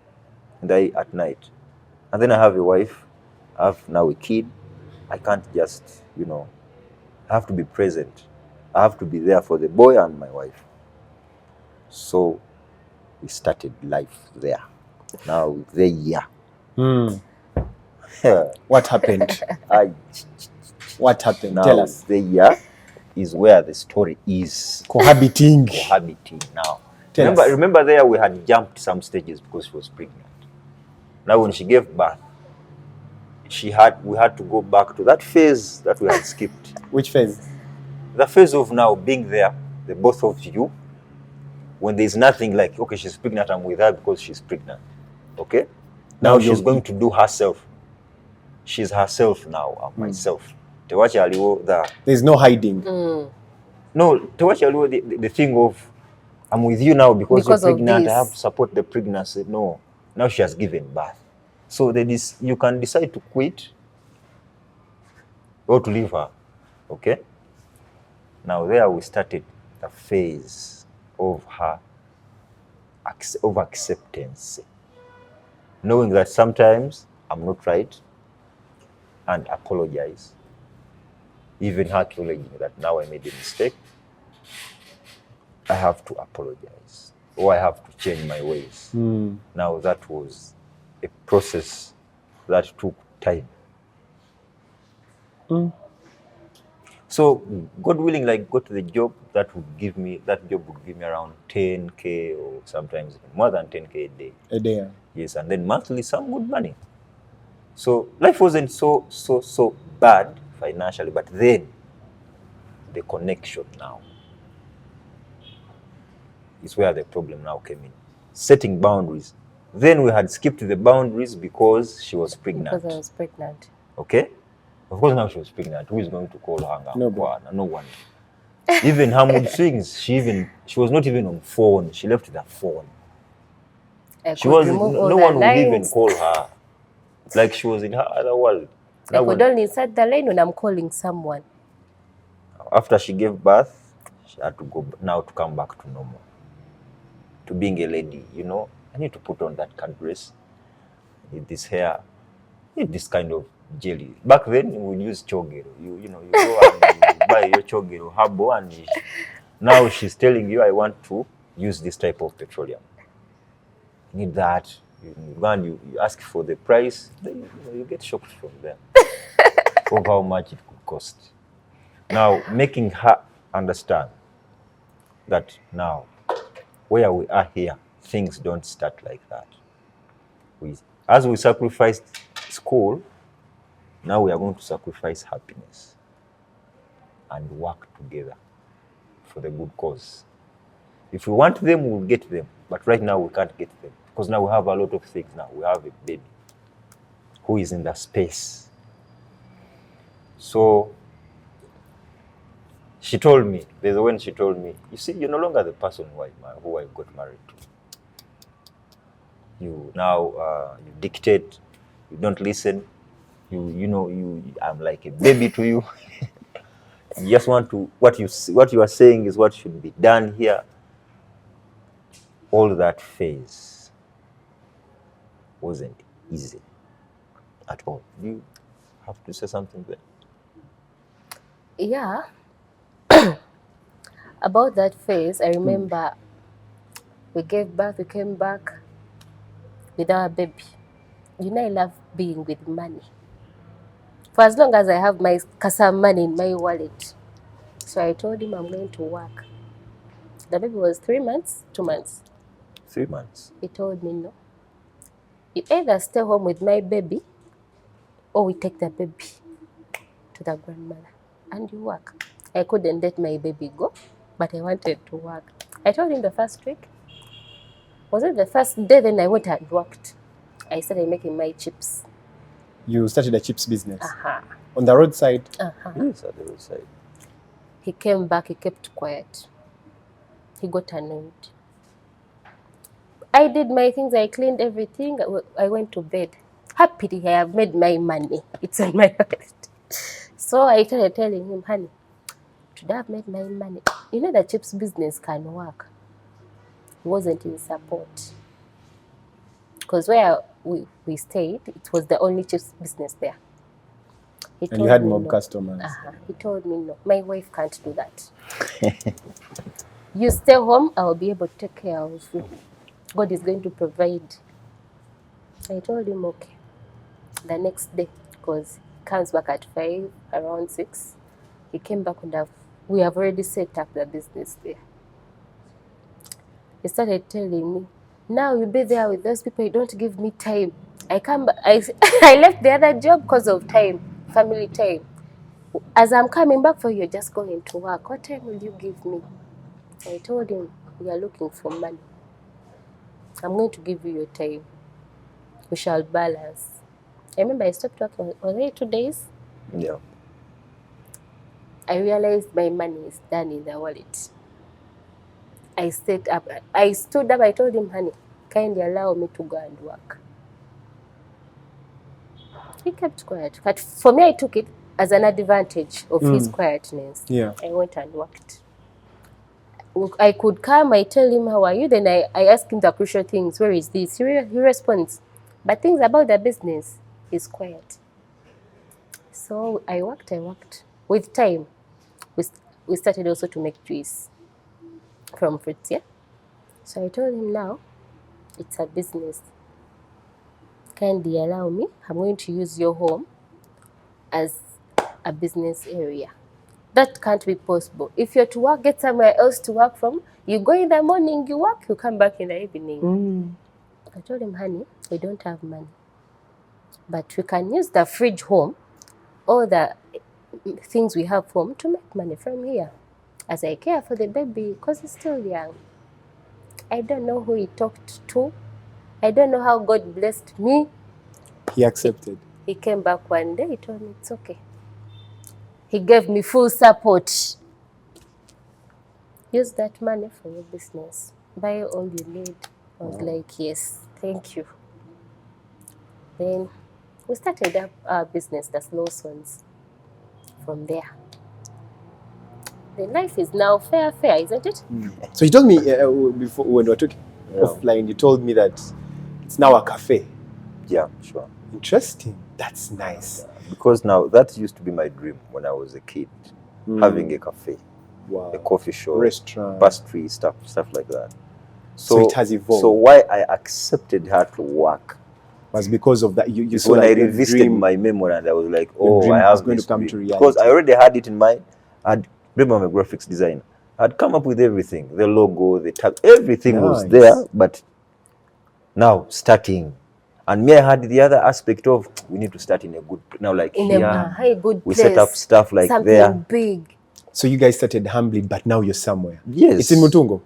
and I at night. And then I have a wife, I have now a kid. I can't just, I have to be present. I have to be there for the boy and my wife. So we started life there. Now they're here. What happened? What happened? Now Tell us. the year is where the story is. Cohabiting. Cohabiting now. Tell us. Remember there we had jumped some stages because she was pregnant. Now when she gave birth, we had to go back to that phase that we had skipped. Which phase? The phase of now being there, the both of you, when there's nothing like, okay, she's pregnant, I'm with her because she's pregnant. Okay? Now she's going to do herself. She's herself now, I'm myself. There's no hiding. No, the thing of, I'm with you now because you're pregnant, I have to support the pregnancy. No, now she has given birth. So you can decide to quit or to leave her. Okay? Now there we started the phase of her acceptance. Knowing that sometimes I'm not right and apologize. Even her acknowledging that now I made a mistake, I have to apologize or I have to change my ways. Now that was a process that took time. So God willing, like go to the job that job would give me around 10K or sometimes more than 10K a day. A day. Yes, and then monthly some good money. So life wasn't so bad financially, but then the connection now is where the problem now came in. Setting boundaries. Then we had skipped the boundaries because she was pregnant. Because I was pregnant. Okay? Of course now she was pregnant. Who is going to call her? No one. No one. Even her mood swings, she was not even on phone. She left the phone. I She could was remove all no the one would even lines. call her. Like she was in her other world. I Now could only insert the line when I'm calling someone. after she gave birth, she had to go now to come back to normal. To being a lady, you know, I need to put on that cut dress, need this hair, need this kind of jelly. Back then, we would use chogero. You know, you go and you buy your chogero habo, and now she's telling you, I want to use this type of petroleum. You need that. You go and you ask for the price, then you get shocked from there of how much it could cost. Now, making her understand that now, where we are here, things don't start like that. As we sacrificed school, now we are going to sacrifice happiness and work together for the good cause. If we want them, we'll get them. But right now, we can't get them because now we have a lot of things now. We have a baby who is in the space. So she told me, there's when she told me, you see, you're no longer the person who I got married to. You now, you dictate, you don't listen. I'm like a baby to you. You just want to, what you are saying is what should be done here. All that phase wasn't easy at all. You have to say something there. Yeah. About that phase, I remember we gave birth, we came back with our baby. You know, I love being with money. For as long as I have my kasa money in my wallet. So I told him I'm going to work. The baby was 3 months, 2 months. 3 months. He told me no. You either stay home with my baby or we take the baby to the grandmother and you work. I couldn't let my baby go, but I wanted to work. I told him the first week. Was it the first day? Then I went and worked. I started making my chips. You started a chips business Uh-huh. on the roadside. Uh-huh. Yes, at the roadside. He came back, he kept quiet. He got annoyed. I did my things, I cleaned everything, I went to bed. Happily, I have made my money. It's on my wallet. So I started telling him, honey, today I've made my money. You know the chips business can work. He wasn't in support. Because where we stayed, it was the only chips business there. And you had me mob no. customers. He told me no, my wife can't do that. You stay home, I will be able to take care of you. God is going to provide. I told him okay. The next day, because he comes back at 5, around 6, he came back and we have already set up the business there. He started telling me, now you be there with those people, you don't give me time. I left the other job because of time, family time. As I'm coming back for you, you're just going to work. What time will you give me? I told him, we are looking for money. I'm going to give you your time. We shall balance. I remember I stopped working, was it 2 days? Yeah. I realized my money is done in the wallet. I stood up, I told him, honey, kindly allow me to go and work. He kept quiet. But for me, I took it as an advantage of his quietness. Yeah. I went and worked. I could come, I tell him, how are you? Then I ask him the crucial things. Where is this? He responds. But things about the business, he's quiet. So I worked. With time, we started also to make juice from fruits, yeah? So I told him, now, it's a business. Kindly allow me. I'm going to use your home as a business area. That can't be possible. If you're to work, get somewhere else to work from. You go in the morning, you work, you come back in the evening. I told him, honey, we don't have money. But we can use the fridge home, all the things we have home, to make money from here. As I care for the baby, because he's still young. I don't know who he talked to. I don't know how God blessed me. He accepted. He came back one day, he told me it's okay. He gave me full support. use that money for your business. Buy all you need. I was like, yes, thank you. Then we started up our business, that's Lawson's. From there, the life is now fair, isn't it? So you told me before when we were talking Yeah. offline, you told me that it's now a cafe. Yeah, sure. Interesting. That's nice. Because now that used to be my dream when I was a kid, having a cafe, Wow. a coffee shop, Restaurant. pastry, stuff like that. So it has evolved. So why I accepted her to work Was because of that. You saw when like I your revisited dream. my memory and I was like, Your oh, dream I was have going this to come dream. to reality. Because I already had it in mind. I'd remember I'm a graphics designer. I'd come up with everything, the logo, the tag, everything was Nice. there, but now starting. And me, I had the other aspect of we need to start in a good now, like In here a good we place. set up stuff like something there. big. So you guys started humbly, but now you're somewhere. Yes. It's in Mutungo.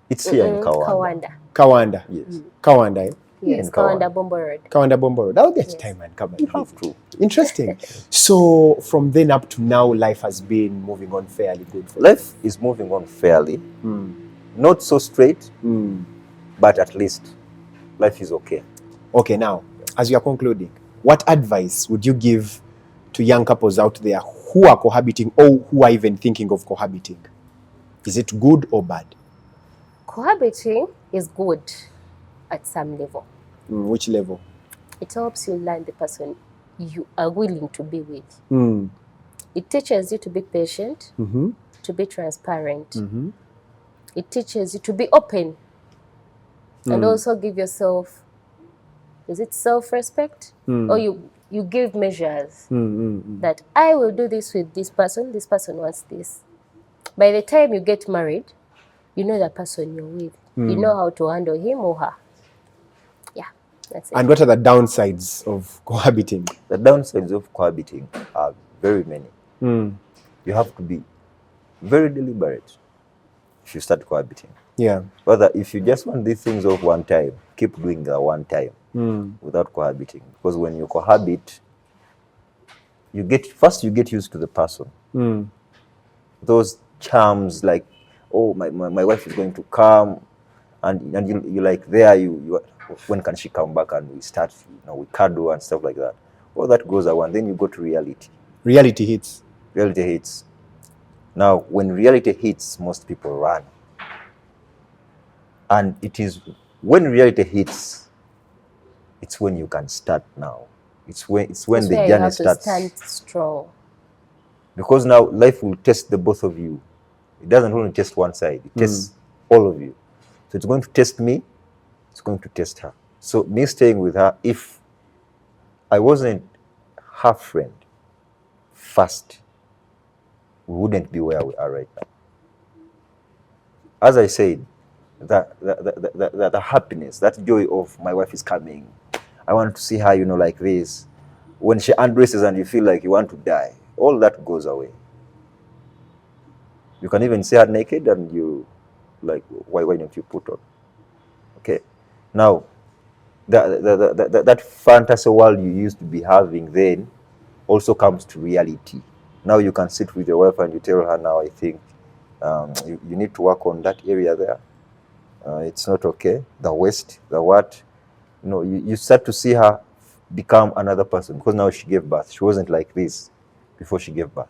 It's here in Kawanda. Kawanda. Yes. Kawanda. Eh? Yes, in Kawanda Bombo Road. Kawanda Bombo Road. I'll get Yes. time and come You and have visit. to. Interesting. So from then up to now, life has been moving on fairly good for Life is moving on fairly, you. not so straight, Mm. but at least life is okay. Okay, now, as you are concluding, what advice would you give to young couples out there who are cohabiting or who are even thinking of cohabiting? Is it good or bad? Cohabiting is good at some level. Which level? It helps you learn the person you are willing to be with. Mm. It teaches you to be patient, Mm-hmm. to be transparent. Mm-hmm. It teaches you to be open and also give yourself, is it self-respect? Or you give measures that I will do this with this person wants this. By the time you get married, you know the person you're with. You know how to handle him or her. Yeah, that's it. And what are the downsides of cohabiting? The downsides of cohabiting are very many. You have to be very deliberate if you start cohabiting. Yeah. Whether if you just want these things off one time, keep doing that one time without cohabiting. Because when you cohabit, you get used to the person. Those charms like, oh, my wife is going to come, and you like there you when can she come back, and we start, we cuddle and stuff like that. All that goes away, and then you go to reality. Reality hits. Reality hits. Now, when reality hits, most people run. And it is when reality hits, it's when you can start now. It's when That's the where journey you have starts. to stand strong. Because now life will test the both of you. It doesn't only test one side, it tests all of you. So it's going to test me, it's going to test her. So me staying with her, if I wasn't her friend first, we wouldn't be where we are right now. As I said, the happiness, that joy of my wife is coming. I want to see her, like this. When she undresses and you feel like you want to die, all that goes away. You can even see her naked and you like, why don't you put on? Okay. Now, that fantasy world you used to be having then also comes to reality. Now you can sit with your wife and you tell her, now I think you need to work on that area there. It's not okay. The waist, the what. You start to see her become another person because now she gave birth. She wasn't like this before she gave birth.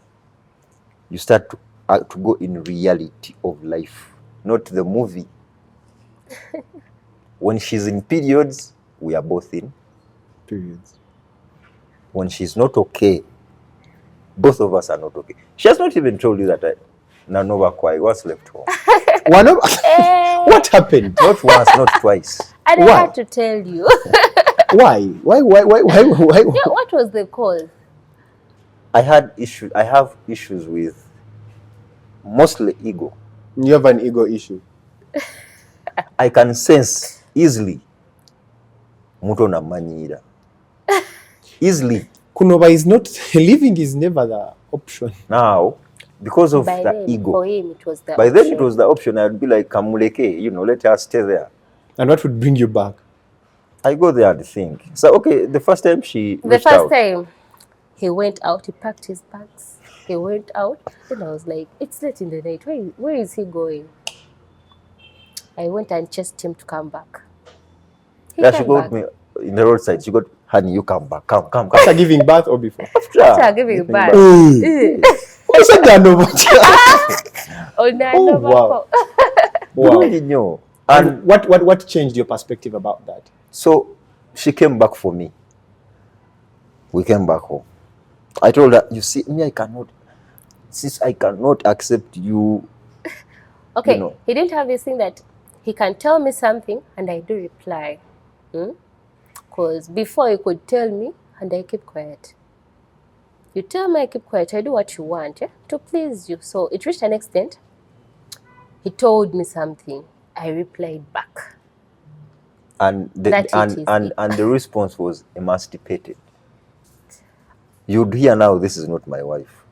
You start to go in reality of life, not the movie. When she's in periods, we are both in. Periods. When she's not okay, both of us are not okay. She has not even told you that Nanova Kwai was left home. What happened? Not once, not twice. And Why? I had to tell you. Why? Why? Yeah, what was the cause? I have issues with mostly ego. You have an ego issue. I can sense easily. Muto na manyira. Easily. Kunova is not, living is never the option. Now, because of By the then, ego. for him, it was the By option. then it was the option. I'd be like, Kamuleke, let her stay there. And what would bring you back? I go there and think. So, okay, the first time she The reached first out, time, he went out, he packed his bags. He went out, and I was like, it's late in the night. Where is he going? I went and chased him to come back. He Yeah, she came got back. me in the roadside. She got, honey, you come back. Come. After giving birth or before? After giving birth. What's that? Oh, no, Oh, no, wow. Wow. Wow. And And what changed your perspective about that? so she came back for me. We came back home. I told her, you see, me, I cannot accept you. Okay, You know. he didn't have this thing that he can tell me something and I do reply. Because before he could tell me and I keep quiet. You tell me I keep quiet, I do what you want, to please you. So it reached an extent, he told me something, I replied back. And the response was emancipated. You'd hear now, this is not my wife.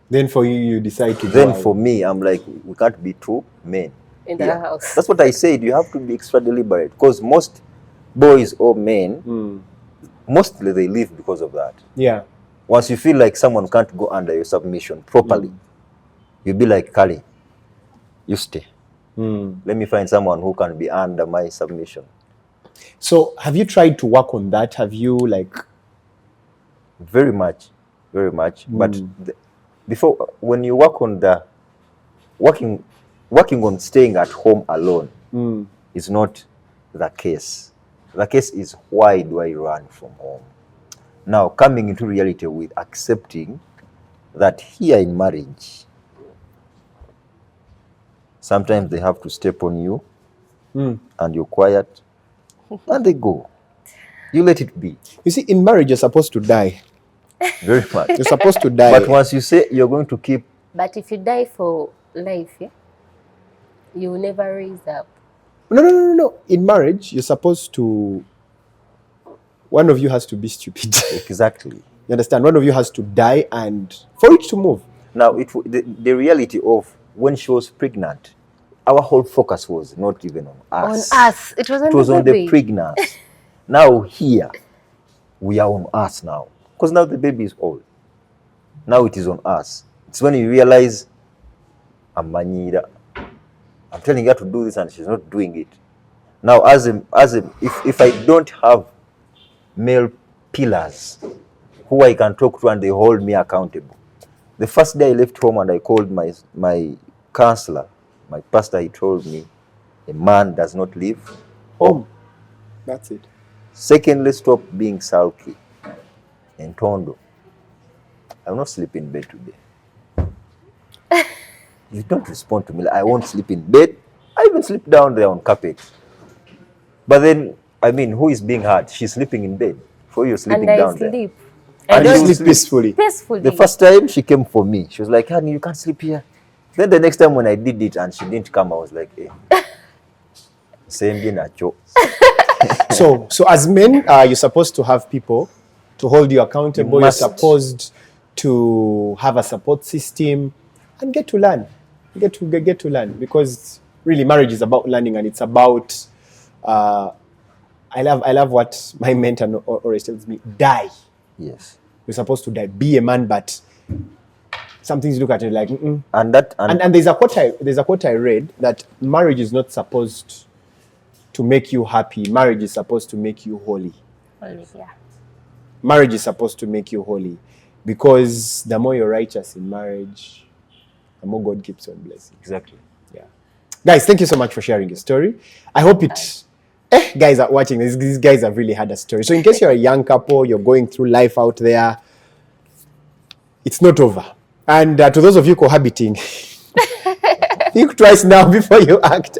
Then for you decide to Then go for out. me, I'm like, we can't be two men In here. the house. That's what I said. You have to be extra deliberate, because most boys or men, mostly they leave because of that. Yeah. Once you feel like someone can't go under your submission properly, you'll be like, Kali, you stay. Let me find someone who can be under my submission. So have you tried to work on that? Have you Very much. But before, when you work on the working on staying at home alone is not the case. The case is, why do I run from home? Now, coming into reality with accepting that here in marriage, sometimes they have to step on you and you're quiet and they go. You let it be. You see, in marriage you're supposed to die. Very much. You're supposed to die. But once you say you're going to keep... But if you die for life, you will never raise up. No. In marriage, you're supposed to... One of you has to be stupid. Exactly. You understand? One of you has to die and for it to move. Now, the reality of when she was pregnant, our whole focus was not even on us. On us. It was on the pregnancy. Now here, we are on us now. Because now the baby is old. Now it is on us. It's when you realize, I'm telling her to do this and she's not doing it. Now, if I don't have male pillars who I can talk to and they hold me accountable. The first day I left home and I called my counselor, my pastor, he told me, a man does not leave home. That's it. Secondly, stop being sulky and tondo. I will not sleep in bed today. You don't respond to me. I won't sleep in bed. I even sleep down there on carpet. But then, I mean, who is being hurt? She's sleeping in bed. For you sleeping down there. Sleep. And I you sleep peacefully. The first time she came for me, she was like, honey, you can't sleep here. Then the next time when I did it and she didn't come, I was like, hey. So as men, you're supposed to have people to hold you accountable. You're supposed to have a support system and get to learn. Get to learn, because really marriage is about learning, and it's about I love what my mentor always tells me: die. Yes. You're supposed to die. Be a man, but some things you look at it like and there's a quote I read that marriage is not supposed to make you happy. Marriage is supposed to make you holy. Yeah. Marriage is supposed to make you holy, because the more you're righteous in marriage, the more God keeps on blessing. Exactly. Yeah. Guys, thank you so much for sharing your story. I hope guys are watching this. These guys have really had a story. So in case you're a young couple, you're going through life out there, it's not over. And to those of you cohabiting, think twice now before you act.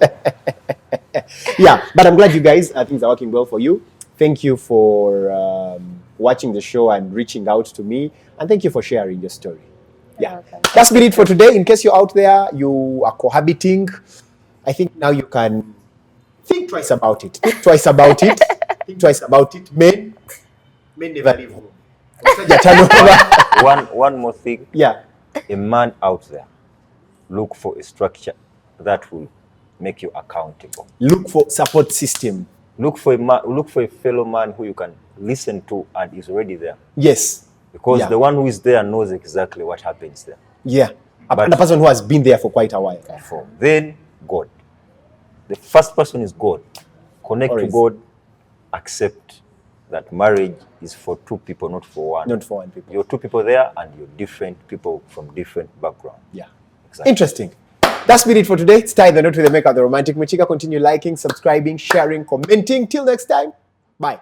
Yeah, but I'm glad you guys, things are working well for you. Thank you for watching the show and reaching out to me. And thank you for sharing your story. Yeah, that's been it for today. In case you're out there, you are cohabiting, I think now you can think twice about it. Think twice about it. Think twice about it. Men never leave home. One more thing. Yeah. A man out there, look for a structure that will make you accountable. Look for support system. Look for a fellow man who you can listen to and is already there. Yes. Because the one who is there knows exactly what happens there. Yeah. And the person who has been there for quite a while. Then God. The first person is God. Connect to Always. God. Accept that marriage is for two people, not for one. Not for one people. You're two people there, and you're different people from different backgrounds. Yeah. Exactly. Interesting. That's been it for today. It's Tie the Knot with the Maker of the Romantic. Muchika, continue liking, subscribing, sharing, commenting. Till next time. Bye.